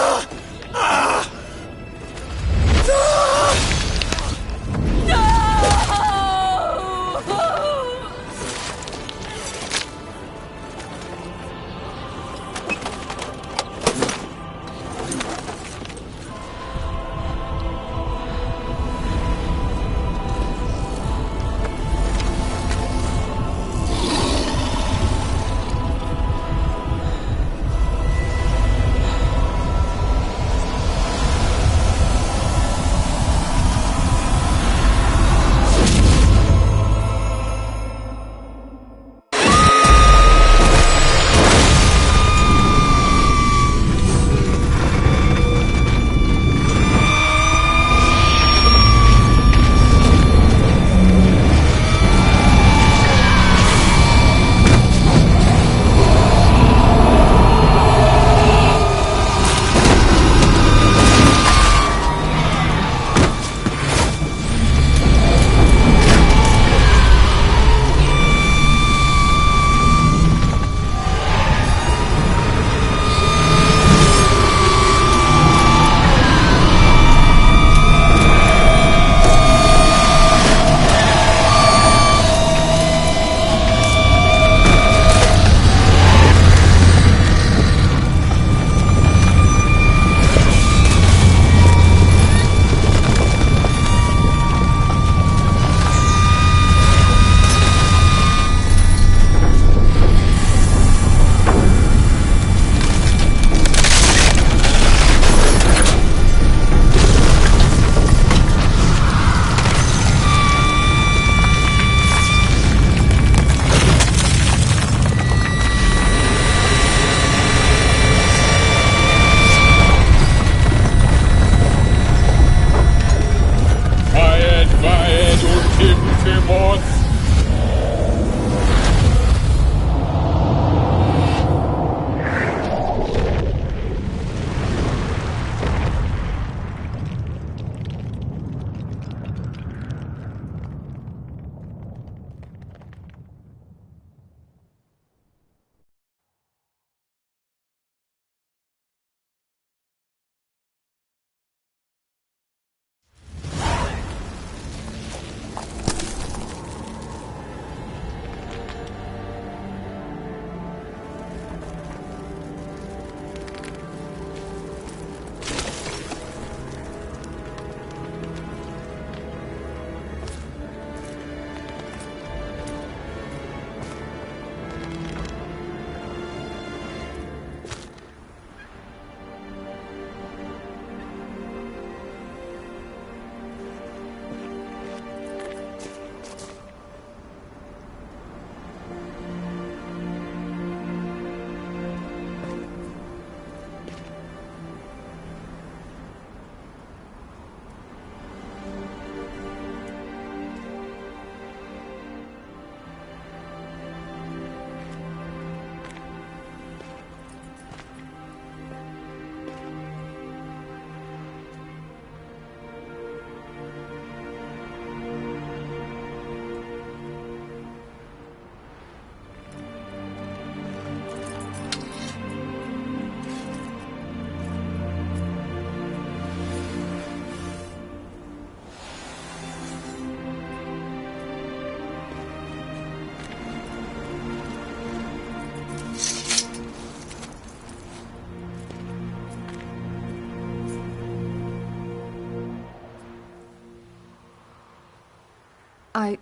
I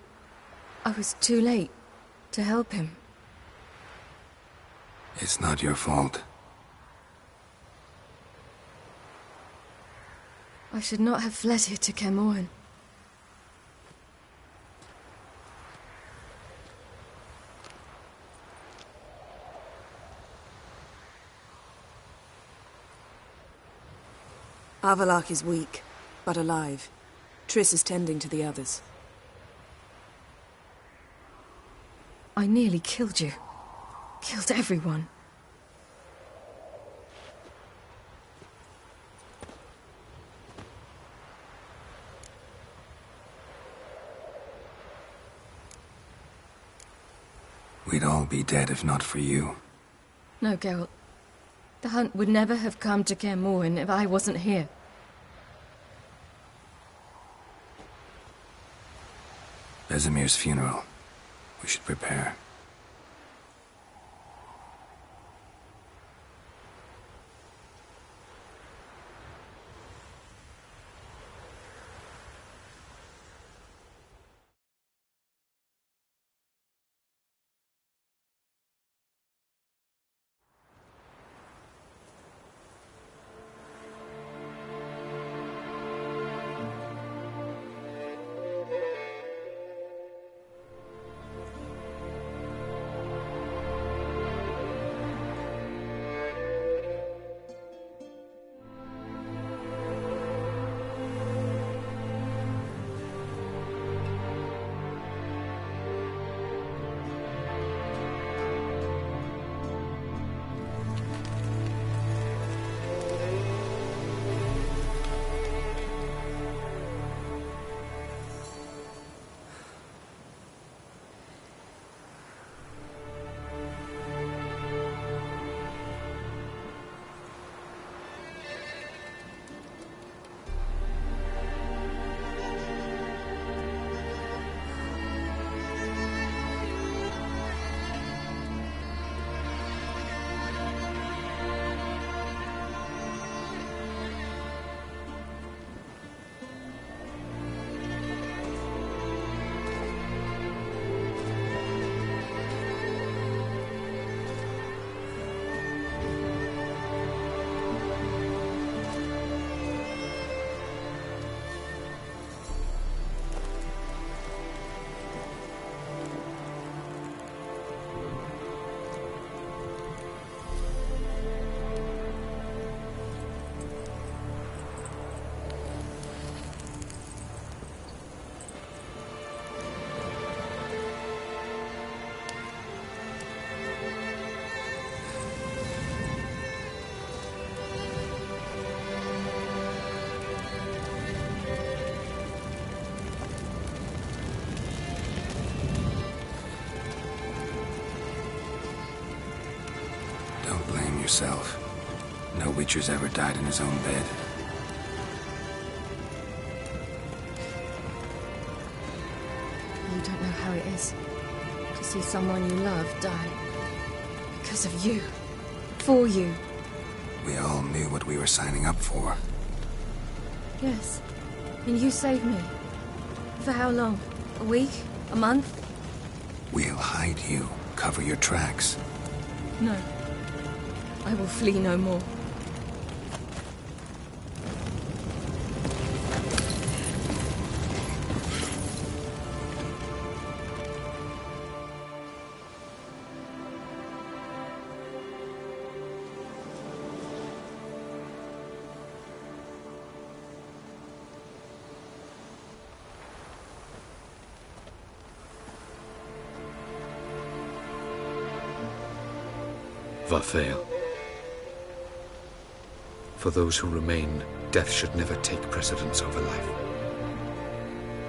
was too late to help him. It's not your fault. I should not have fled here to Kaer Morhen. Avallac'h is weak, but alive. Triss is tending to the others. I nearly killed you. Killed everyone. We'd all be dead if not for you. No, Geralt. The hunt would never have come to Kaer Morhen if I wasn't here. Vesemir's funeral. We should prepare. Yourself. No Witcher's ever died in his own bed. You don't know how it is to see someone you love die. Because of you. For you. We all knew what we were signing up for. Yes. And you saved me. For how long? A week? A month? We'll hide you. Cover your tracks. No. I will flee no more. Varthael. For those who remain, death should never take precedence over life.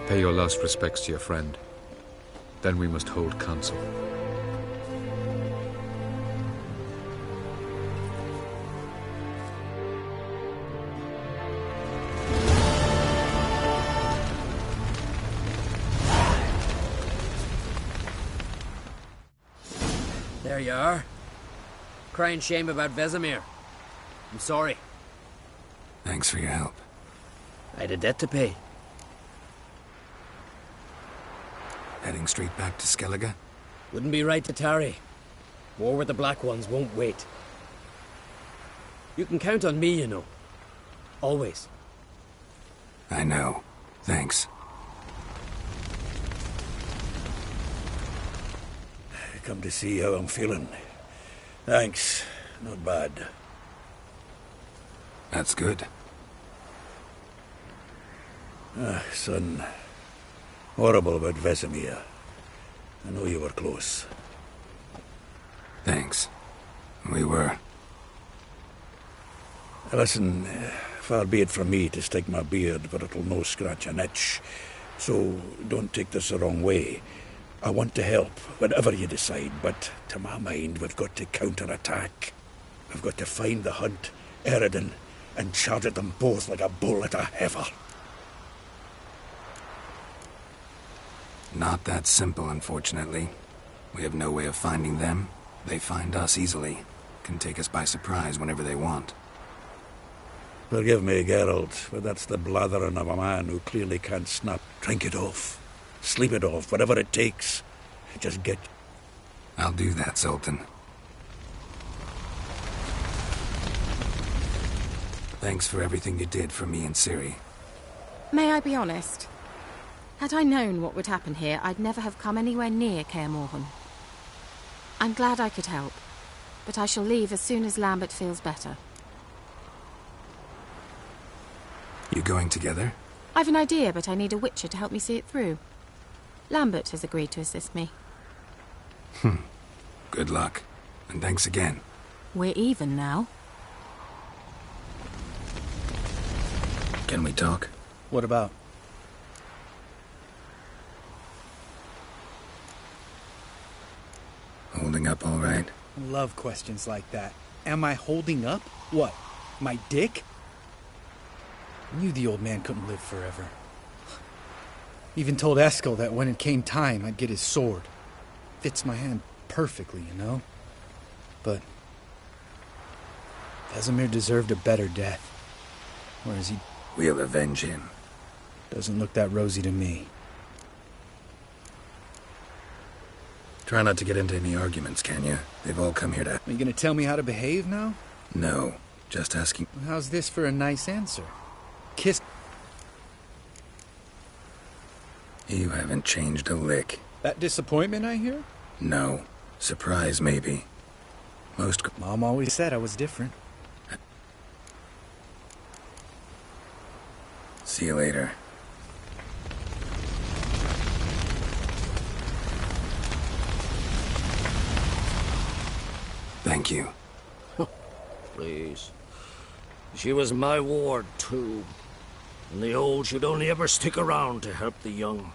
Pay your last respects to your friend. Then we must hold council. There you are. Crying shame about Vesemir. I'm sorry. Thanks for your help. I had a debt to pay. Heading straight back to Skellige? Wouldn't be right to tarry. War with the Black Ones won't wait. You can count on me, you know. Always. I know. Thanks. Come to see how I'm feeling. Thanks. Not bad. That's good. Son. Horrible about Vesemir. I know you were close. Thanks. We were. Listen, far be it from me to stick my beard, but it'll no scratch an itch. So don't take this the wrong way. I want to help, whatever you decide, but to my mind, we've got to counterattack. We've got to find the Hunt, Eredin, and charge at them both like a bull at a heifer. Not that simple, unfortunately. We have no way of finding them. They find us easily. Can take us by surprise whenever they want. Forgive me, Geralt, but that's the blathering of a man who clearly can't snap. Drink it off. Sleep it off, whatever it takes. Just get... I'll do that, Sultan. Thanks for everything you did for me and Ciri. May I be honest? Had I known what would happen here, I'd never have come anywhere near Kaer Morhen. I'm glad I could help, but I shall leave as soon as Lambert feels better. You going together? I've an idea, but I need a witcher to help me see it through. Lambert has agreed to assist me. Good luck. And thanks again. We're even now. Can we talk? What about? Holding up all right? Love questions like that. Am I holding up? What? My dick? I knew the old man couldn't live forever. Even told Eskel that when it came time, I'd get his sword. Fits my hand perfectly, you know? But Vesemir deserved a better death. Or is he... We'll avenge him. Doesn't look that rosy to me. Try not to get into any arguments, can you? They've all come here to... Are you gonna tell me how to behave now? No, just asking... How's this for a nice answer? Kiss... You haven't changed a lick. That disappointment I hear? No. Surprise, maybe. Mom always said I was different. See you later. Thank you. Please. She was my ward, too. And the old should only ever stick around to help the young.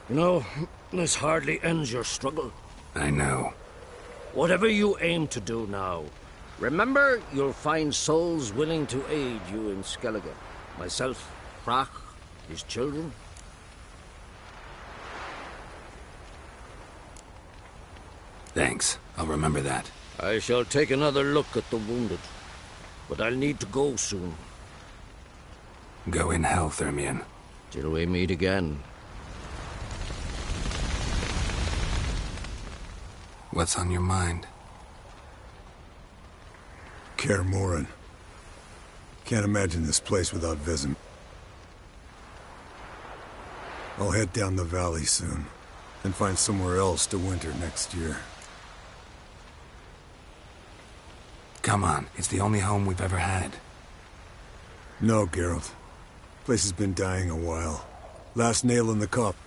You know, this hardly ends your struggle. I know. Whatever you aim to do now, remember you'll find souls willing to aid you in Skellige. Myself, Frach, his children. Thanks. I'll remember that. I shall take another look at the wounded. But I'll need to go soon. Go in health, Ermion. Till we meet again. What's on your mind? Kaer Morhen. Can't imagine this place without Vesemir. I'll head down the valley soon, and find somewhere else to winter next year. Come on, it's the only home we've ever had. No, Geralt. Place has been dying a while. Last nail in the coffin.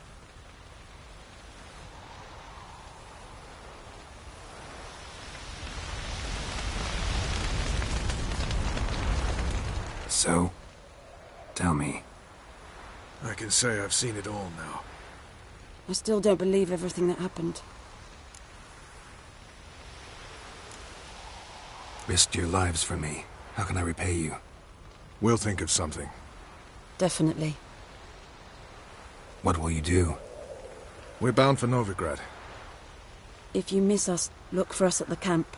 So, tell me. I can say I've seen it all now. I still don't believe everything that happened. Risked your lives for me. How can I repay you? We'll think of something. Definitely. What will you do? We're bound for Novigrad. If you miss us, look for us at the camp.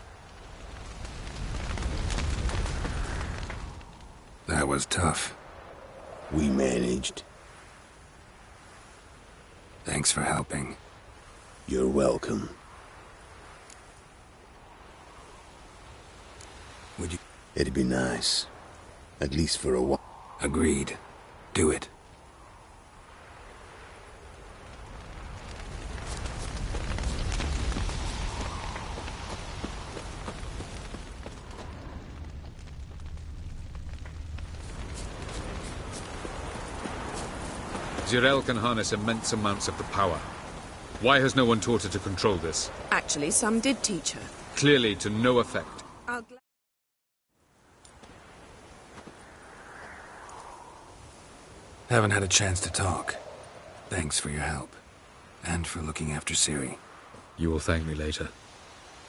That was tough. We managed. Thanks for helping. You're welcome. Would you? It'd be nice. At least for a while. Agreed. Do it. Zirael can harness immense amounts of the power. Why has no one taught her to control this? Actually, some did teach her. Clearly to no effect. Haven't had a chance to talk. Thanks for your help. And for looking after Ciri. You will thank me later.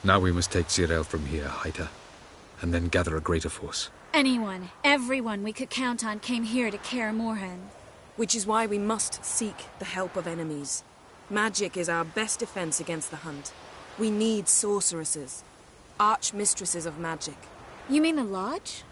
Now we must take Zirael from here, Haida, and then gather a greater force. Anyone, everyone we could count on came here to Kaer Morhen. Which is why we must seek the help of enemies. Magic is our best defense against the Hunt. We need sorceresses. Archmistresses of magic. You mean the Lodge?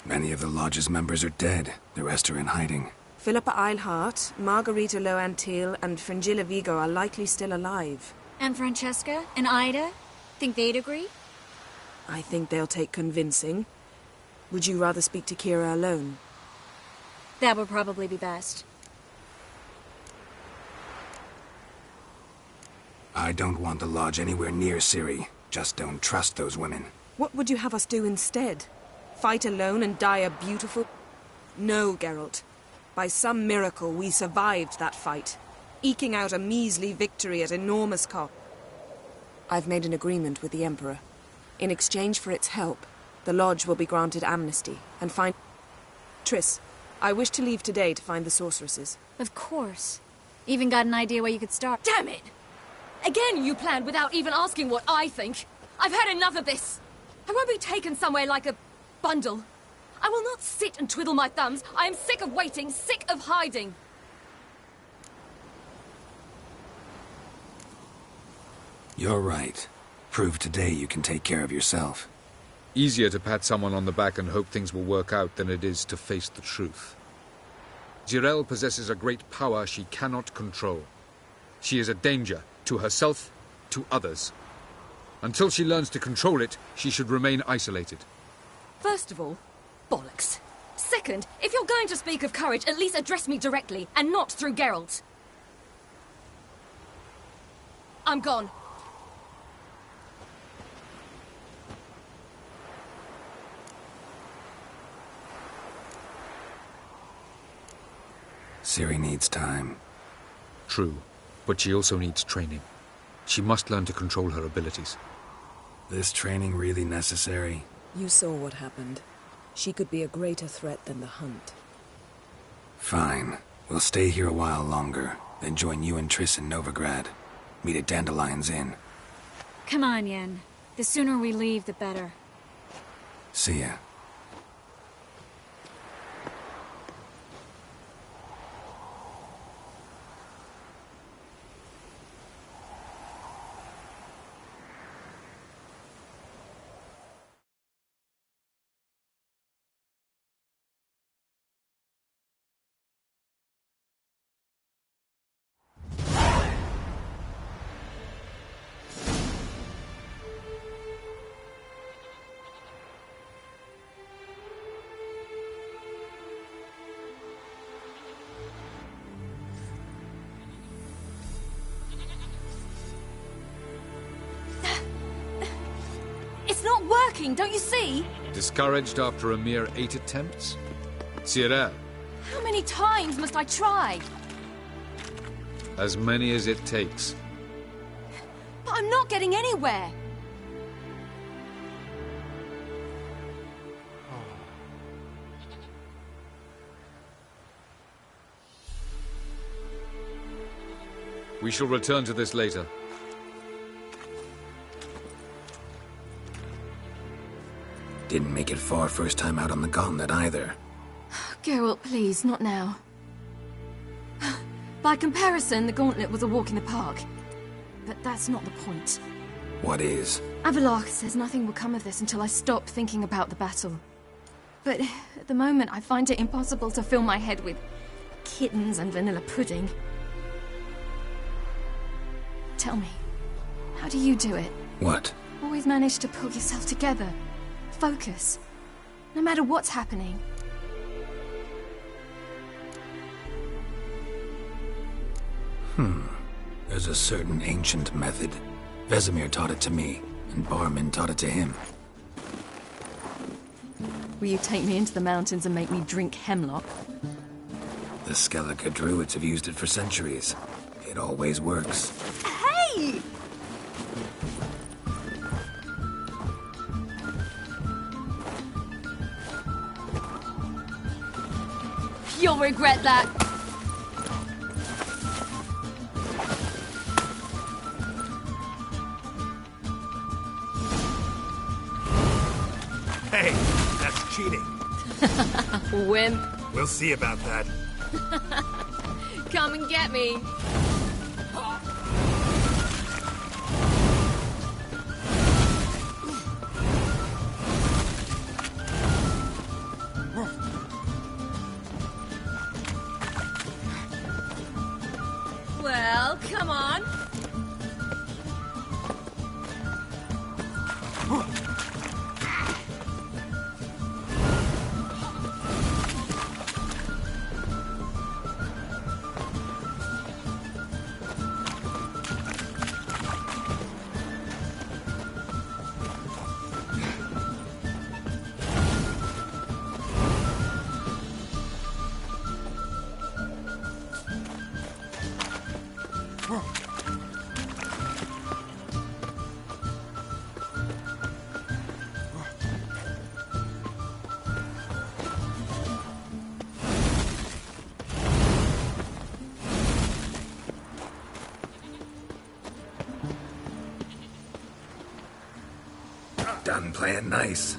Many of the Lodge's members are dead. The rest are in hiding. Philippa Eilhart, Margarita Loantil, and Fringilla Vigo are likely still alive. And Francesca? And Ida? Think they'd agree? I think they'll take convincing. Would you rather speak to Kira alone? That would probably be best. I don't want the Lodge anywhere near Ciri. Just don't trust those women. What would you have us do instead? Fight alone and die a beautiful... No, Geralt. By some miracle, we survived that fight, eking out a measly victory at enormous cost. I've made an agreement with the Emperor. In exchange for its help, the Lodge will be granted amnesty and find... Triss, I wish to leave today to find the sorceresses. Of course. Even got an idea where you could start. Damn it! Again you planned without even asking what I think. I've had enough of this. I won't be taken somewhere like a bundle. I will not sit and twiddle my thumbs. I am sick of waiting, sick of hiding. You're right. Prove today you can take care of yourself. Easier to pat someone on the back and hope things will work out than it is to face the truth. Zirael possesses a great power she cannot control. She is a danger to herself, to others. Until she learns to control it, she should remain isolated. First of all, bollocks. Second, if you're going to speak of courage, at least address me directly, and not through Geralt. I'm gone. Ciri needs time. True, but she also needs training. She must learn to control her abilities. This training really necessary? You saw what happened. She could be a greater threat than the Hunt. Fine. We'll stay here a while longer, then join you and Triss in Novigrad. Meet at Dandelion's Inn. Come on, Yen. The sooner we leave, the better. See ya. Don't you see? Discouraged after a mere 8 attempts? Zirael. How many times must I try? As many as it takes. But I'm not getting anywhere. We shall return to this later. Didn't make it far first time out on the gauntlet either. Geralt, please, not now. By comparison, the gauntlet was a walk in the park. But that's not the point. What is? Avallac'h says nothing will come of this until I stop thinking about the battle. But at the moment, I find it impossible to fill my head with kittens and vanilla pudding. Tell me, how do you do it? What? Always manage to pull yourself together. Focus. No matter what's happening. There's a certain ancient method. Vesemir taught it to me, and Barman taught it to him. Will you take me into the mountains and make me drink hemlock? The Skellige druids have used it for centuries. It always works. Hey! You'll regret that. Hey, that's cheating. Wimp. We'll see about that. Come and get me. Well, come on. Done playing nice.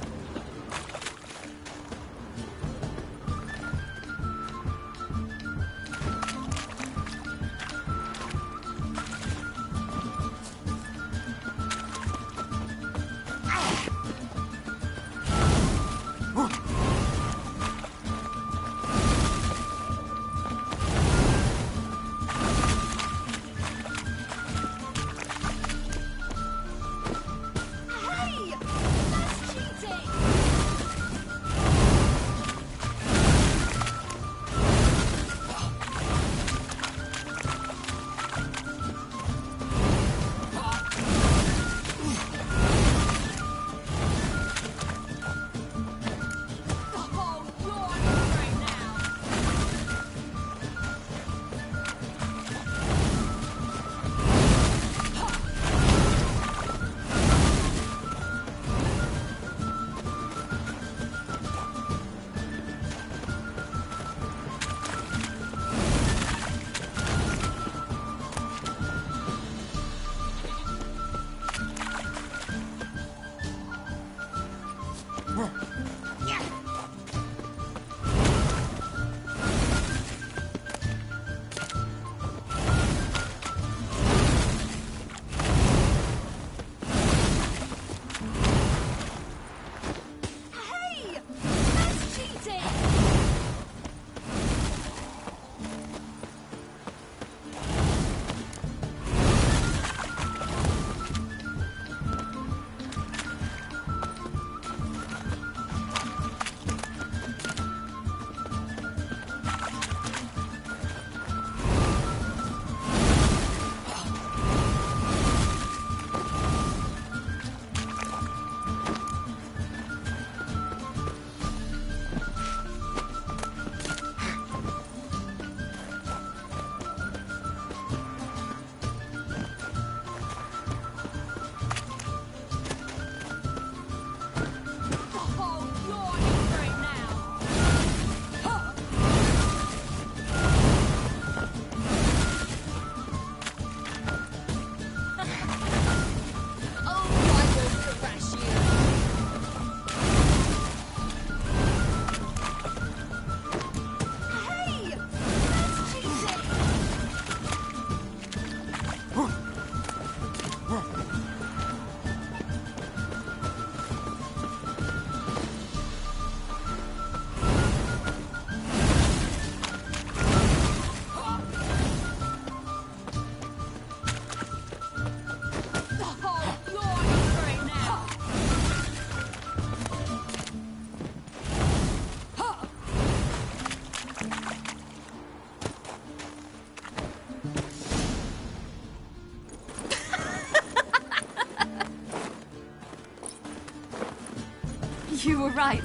You were right.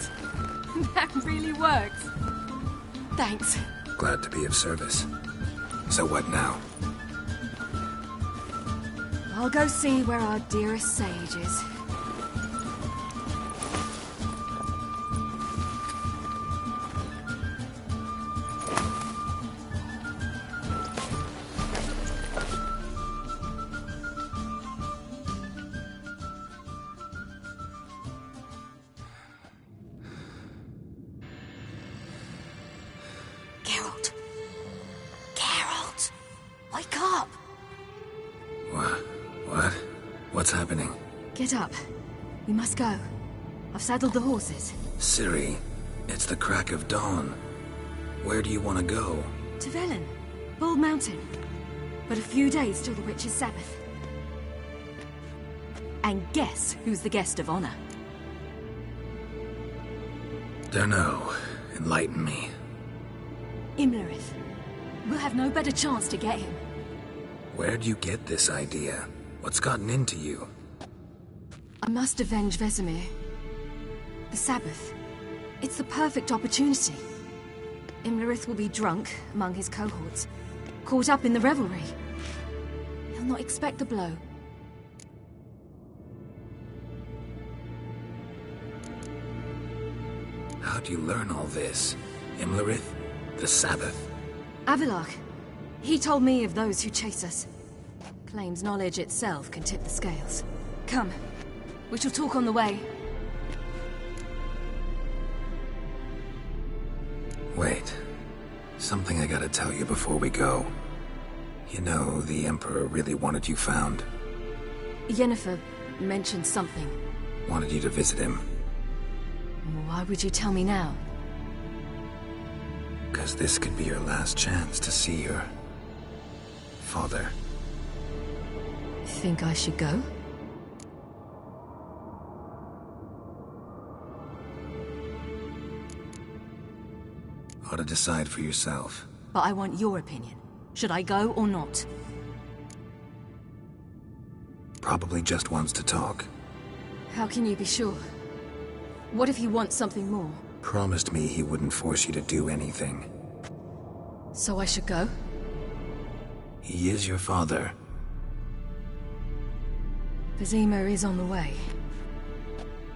That really worked. Thanks. Glad to be of service. So what now? I'll go see where our dearest sage is. Geralt! Geralt! Wake up! What? What's happening? Get up. We must go. I've saddled the horses. Ciri, it's the crack of dawn. Where do you want to go? To Velen. Bald Mountain. But a few days till the Witch's Sabbath. And guess who's the guest of honor? Dunno. Enlighten me. Imlerith. We'll have no better chance to get him. Where'd you get this idea? What's gotten into you? I must avenge Vesemir. The Sabbath. It's the perfect opportunity. Imlerith will be drunk among his cohorts, caught up in the revelry. He'll not expect the blow. How'd you learn all this? Imlerith? The Sabbath? Avallac'h. He told me of those who chase us. Claims knowledge itself can tip the scales. Come. We shall talk on the way. Wait. Something I gotta tell you before we go. You know, the Emperor really wanted you found. Yennefer mentioned something. Wanted you to visit him. Why would you tell me now? Because this could be your last chance to see your father. Think I should go? Ought to decide for yourself. But I want your opinion. Should I go or not? Probably just wants to talk. How can you be sure? What if he wants something more? Promised me he wouldn't force you to do anything. So I should go? He is your father. Vizima is on the way.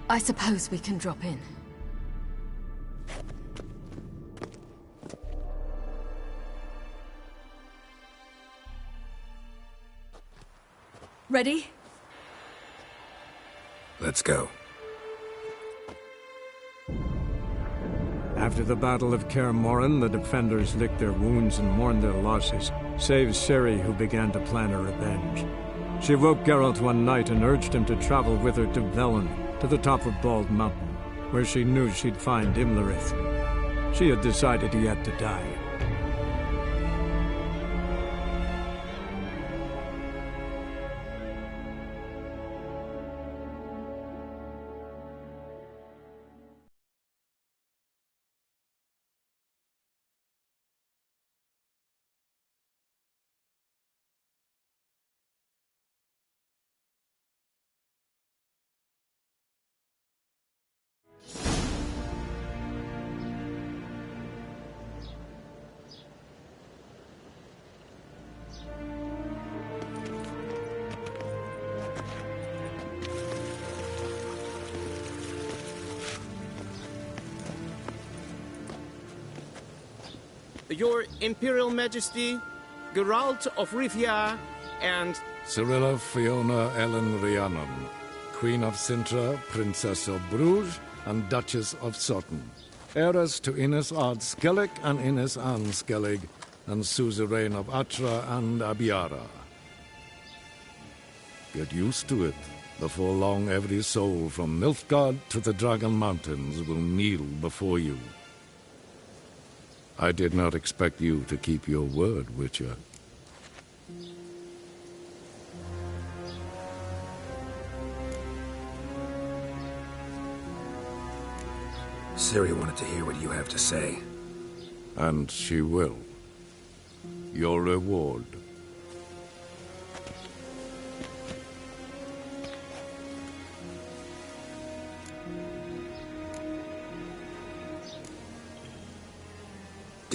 I suppose we can drop in. Ready? Let's go. After the Battle of Kaer Morhen, the defenders licked their wounds and mourned their losses, save Ciri, who began to plan a revenge. She woke Geralt one night and urged him to travel with her to Velen, to the top of Bald Mountain, where she knew she'd find Imlerith. She had decided he had to die. Your Imperial Majesty, Geralt of Rivia, and... Cirilla Fiona Ellen Rhiannon, Queen of Sintra, Princess of Bruges, and Duchess of Sutton. Heiress to Innes Ard Skellig and Innes Anne Skellig, and suzerain of Atra and Abiara. Get used to it. Before long, every soul from Nilfgaard to the Dragon Mountains will kneel before you. I did not expect you to keep your word, Witcher. Ciri wanted to hear what you have to say. And she will. Your reward.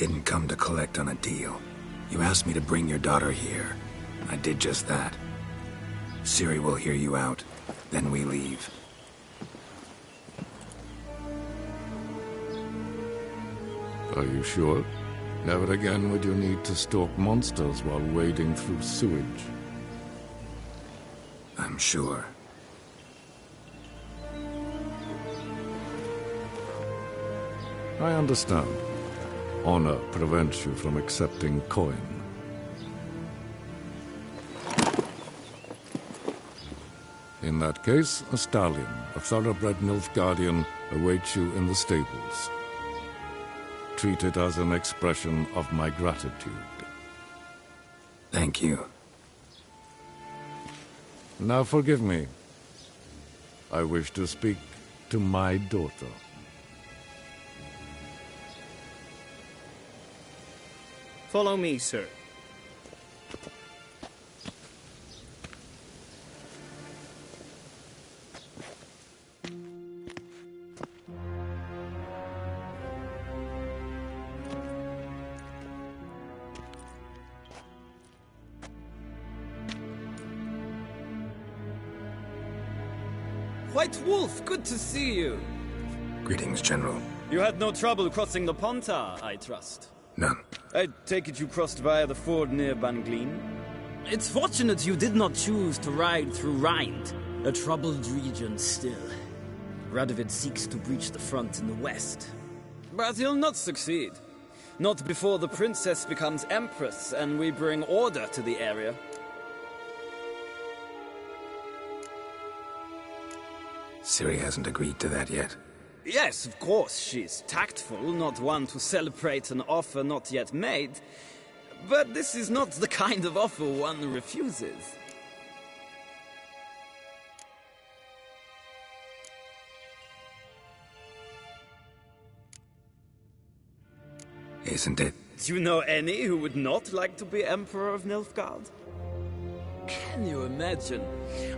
didn't come to collect on a deal. You asked me to bring your daughter here. I did just that. Ciri will hear you out, then we leave. Are you sure? Never again would you need to stalk monsters while wading through sewage. I'm sure. I understand. Honor prevents you from accepting coin. In that case, a stallion, a thoroughbred Nilfgaardian, awaits you in the stables. Treat it as an expression of my gratitude. Thank you. Now forgive me. I wish to speak to my daughter. Follow me, sir. White Wolf, good to see you. Greetings, General. You had no trouble crossing the Pontar, I trust. None. I take it you crossed via the ford near Banglin? It's fortunate you did not choose to ride through Rind, a troubled region still. Radovid seeks to breach the front in the west. But he'll not succeed. Not before the princess becomes empress and we bring order to the area. Ciri hasn't agreed to that yet. Yes, of course, she's tactful, not one to celebrate an offer not yet made. But this is not the kind of offer one refuses. Isn't it? Do you know any who would not like to be Emperor of Nilfgaard? Can you imagine?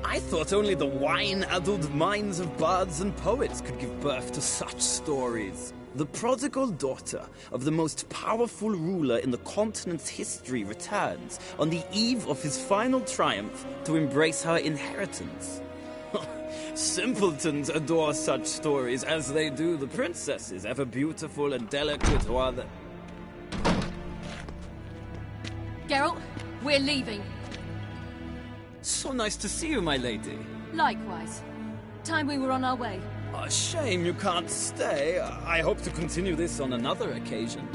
I thought only the wine-addled minds of bards and poets could give birth to such stories. The prodigal daughter of the most powerful ruler in the continent's history returns on the eve of his final triumph to embrace her inheritance. Simpletons adore such stories as they do the princesses, ever beautiful and delicate while the... Geralt, we're leaving. So nice to see you, my lady. Likewise. Time we were on our way. A shame you can't stay. I hope to continue this on another occasion.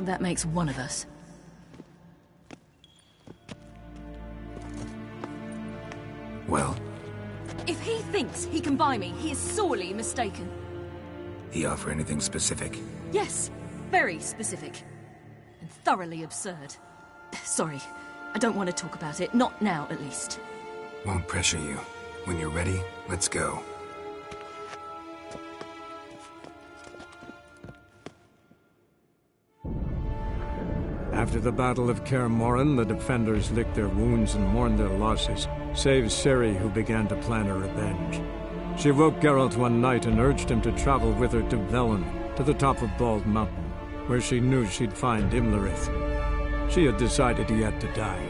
That makes one of us. Well? If he thinks he can buy me, he is sorely mistaken. He offer anything specific? Yes, very specific. And thoroughly absurd. Sorry, I don't want to talk about it. Not now, at least. Won't pressure you. When you're ready, let's go. After the Battle of Kaer Morhen, the defenders licked their wounds and mourned their losses, save Ciri, who began to plan a revenge. She woke Geralt one night and urged him to travel with her to Velen, to the top of Bald Mountain, where she knew she'd find Imlerith. She had decided he had to die.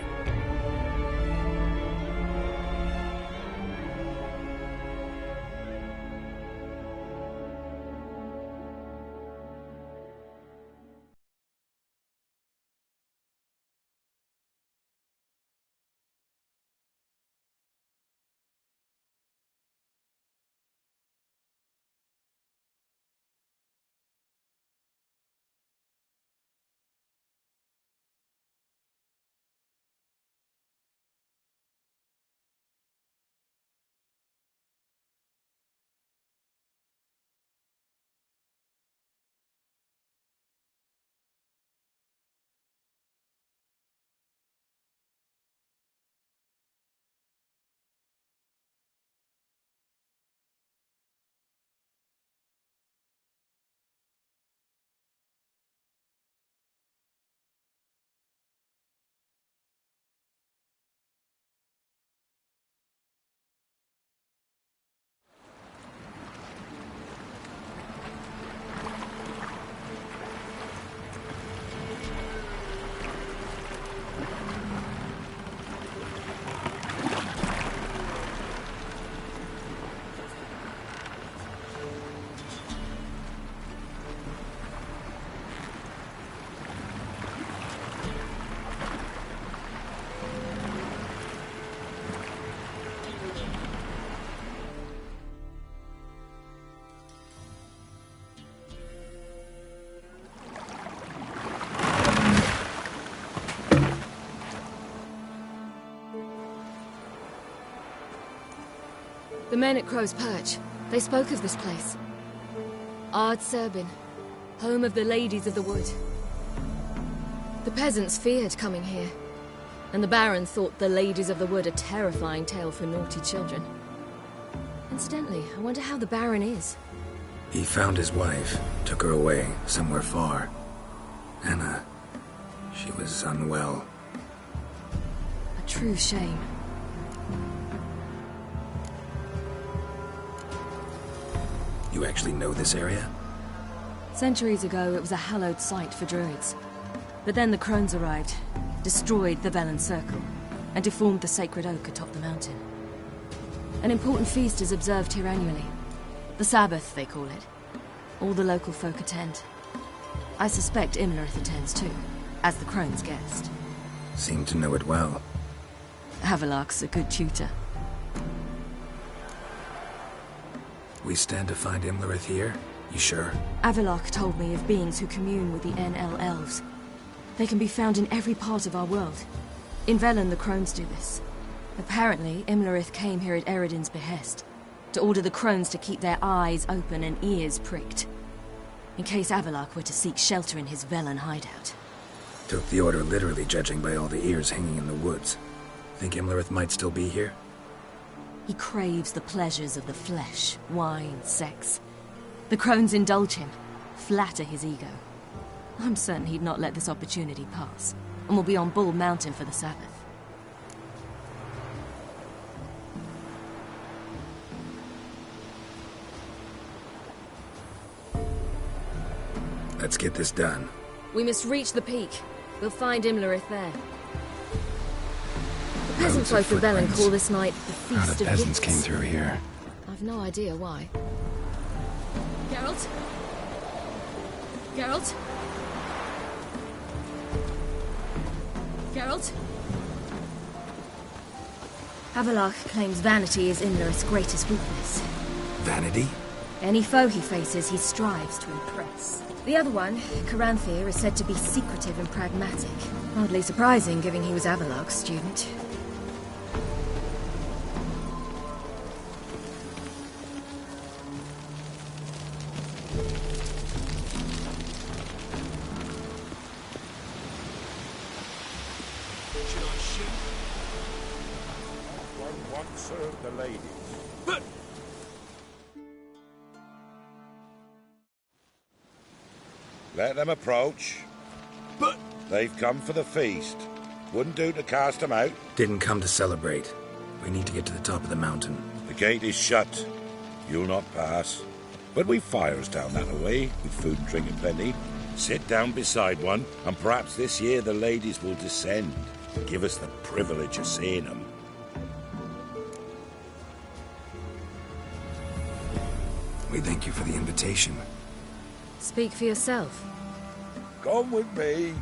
The men at Crow's Perch, they spoke of this place. Ard Serbin, home of the Ladies of the Wood. The peasants feared coming here, and the Baron thought the Ladies of the Wood a terrifying tale for naughty children. Incidentally, I wonder how the Baron is. He found his wife, took her away, somewhere far. Anna, she was unwell. A true shame. You actually know this area? Centuries ago, it was a hallowed site for druids. But then the crones arrived, destroyed the Velen Circle, and deformed the sacred oak atop the mountain. An important feast is observed here annually. The Sabbath, they call it. All the local folk attend. I suspect Imlerith attends too, as the crone's guest. Seem to know it well. Havelok's a good tutor. We stand to find Imlerith here? You sure? Avalok told me of beings who commune with the NL elves. They can be found in every part of our world. In Velen, the crones do this. Apparently, Imlerith came here at Eredin's behest, to order the crones to keep their eyes open and ears pricked, in case Avalok were to seek shelter in his Velen hideout. Took the order literally, judging by all the ears hanging in the woods. Think Imlerith might still be here? He craves the pleasures of the flesh, wine, sex. The crones indulge him, flatter his ego. I'm certain he'd not let this opportunity pass, and will be on Bull Mountain for the Sabbath. Let's get this done. We must reach the peak. We'll find Imlerith there. The peasant folk of Velen call this night the Feast of peasants Gifts. came through here. I've no idea why. Geralt? Geralt? Geralt? Havelok claims vanity is Imlerith's greatest weakness. Vanity? Any foe he faces, he strives to impress. The other one, Caranthir, is said to be secretive and pragmatic. Hardly surprising, given he was Avalok's student. Should I shoot? One won't serve the ladies. But let them approach. But they've come for the feast. Wouldn't do to cast them out. Didn't come to celebrate. We need to get to the top of the mountain. The gate is shut. You'll not pass. But we've fires down that way, with food and drink plenty. Sit down beside one, and perhaps this year the ladies will descend. Give us the privilege of seeing them. We thank you for the invitation. Speak for yourself. Come with me.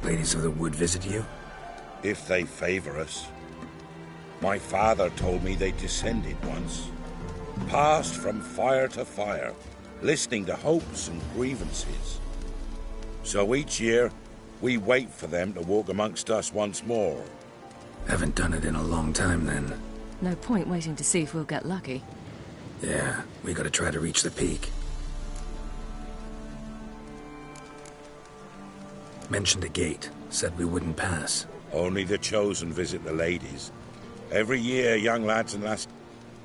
Ladies of the Wood visit you? If they favor us. My father told me they descended once. Passed from fire to fire, listening to hopes and grievances. So each year, we wait for them to walk amongst us once more. Haven't done it in a long time, then. No point waiting to see if we'll get lucky. Yeah, we gotta try to reach the peak. Mentioned a gate. Said we wouldn't pass. Only the chosen visit the ladies. Every year, young lads and lasses...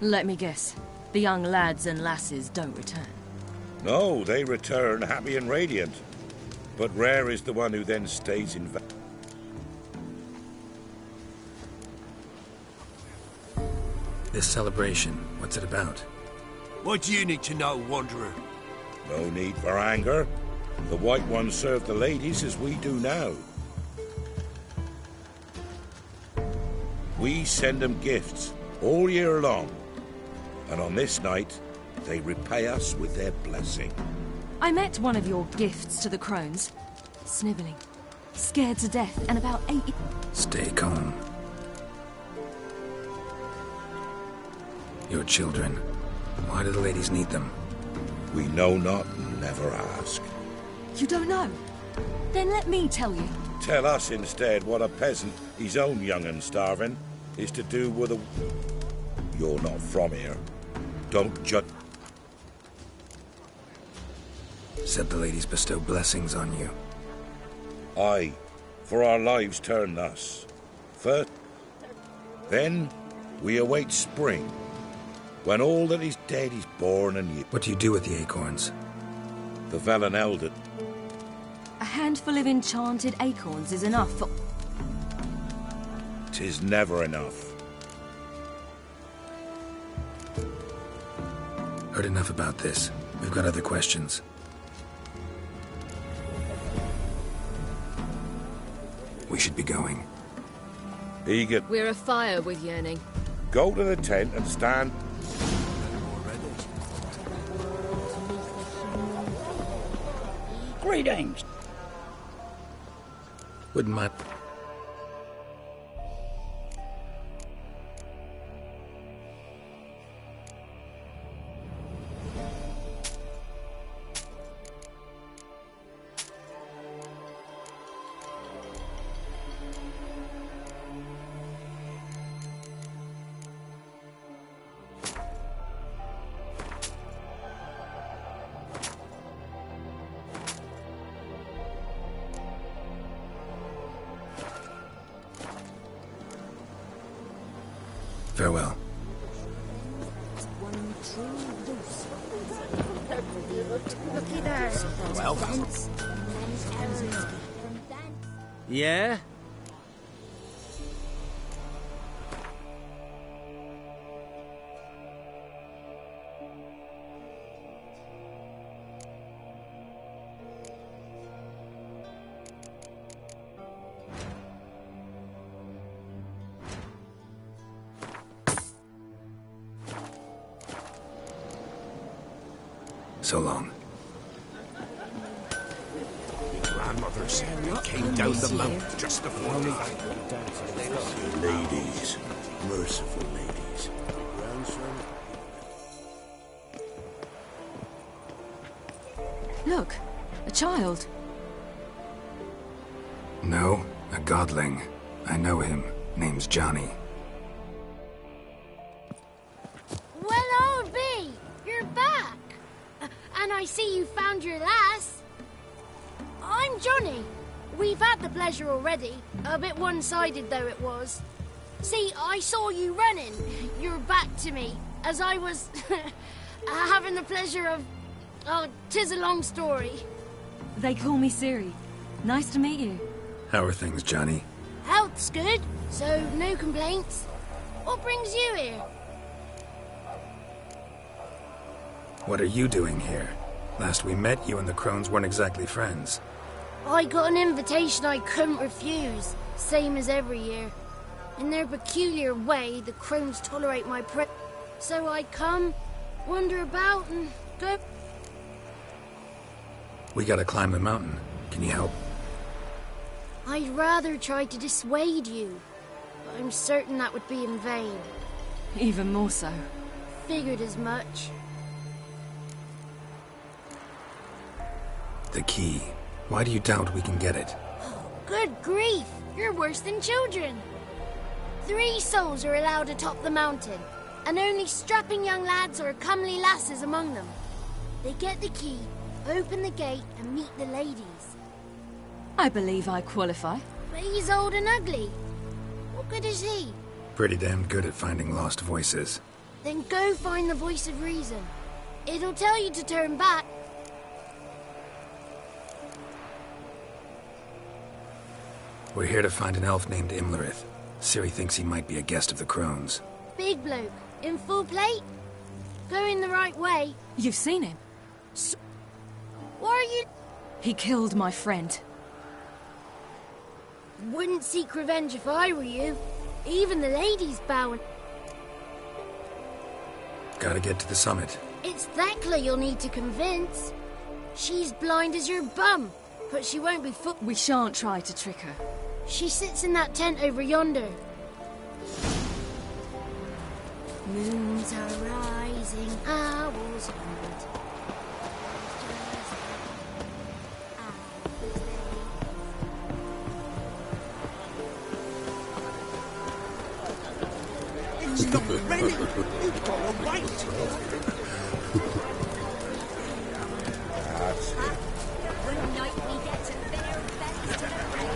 Let me guess. The young lads and lasses don't return. No, they return happy and radiant. But rare is the one who then stays in... This celebration, what's it about? What do you need to know, Wanderer? No need for anger. The White Ones serve the ladies as we do now. We send them gifts all year long. And on this night, they repay us with their blessing. I met one of your gifts to the crones. Snivelling. Scared to death, and about 8... Stay calm. Your children. Why do the ladies need them? We know not and never ask. You don't know? Then let me tell you. Tell us instead what a peasant, his own young and starving, is to do with a... You're not from here. Don't judge... Said the ladies bestow blessings on you. Aye, for our lives turn thus. First, then we await spring, when all that is dead is born anew. What do you do with the acorns? The Velen held it. A handful of enchanted acorns is enough for... 'Tis never enough. Heard enough about this. We've got other questions. We should be going. Eager. We're afire with yearning. Go to the tent and stand... Greetings. Wouldn't my... Farewell. Looky there. Well, Yeah? So long. Grandmother said we came down the mountain just before the Ladies. Merciful ladies. Look, a child. No, a godling. I know him. Name's Johnny. Well, old B, you're back. And I see you found your lass. I'm Johnny. We've had the pleasure already. A bit one-sided, though it was. See, I saw you running. Your back to me, as I was having the pleasure of... Oh, 'tis a long story. They call me Ciri. Nice to meet you. How are things, Johnny? Health's good, so no complaints. What brings you here? What are you doing here? Last we met, you and the crones weren't exactly friends. I got an invitation I couldn't refuse, same as every year. In their peculiar way, the crones tolerate my so I come, wander about, and go... We gotta climb the mountain. Can you help? I'd rather try to dissuade you, but I'm certain that would be in vain. Even more so. Figured as much. The key. Why do you doubt we can get it? Good grief! You're worse than children! 3 souls are allowed atop the mountain, and only strapping young lads or comely lasses among them. They get the key, open the gate, and meet the ladies. I believe I qualify. But he's old and ugly. What good is he? Pretty damn good at finding lost voices. Then go find the voice of reason. It'll tell you to turn back. We're here to find an elf named Imlerith. Ciri thinks he might be a guest of the crones. Big bloke, in full plate. Going the right way. You've seen him. What are you... He killed my friend. Wouldn't seek revenge if I were you. Even the ladies bowing. Gotta get to the summit. It's Thekla you'll need to convince. She's blind as your bum, but she won't be We shan't try to trick her. She sits in that tent over yonder. Moons are rising, owls hunt. It's not ready! You've got to wait! That's it. The night we get to bear best to the rain.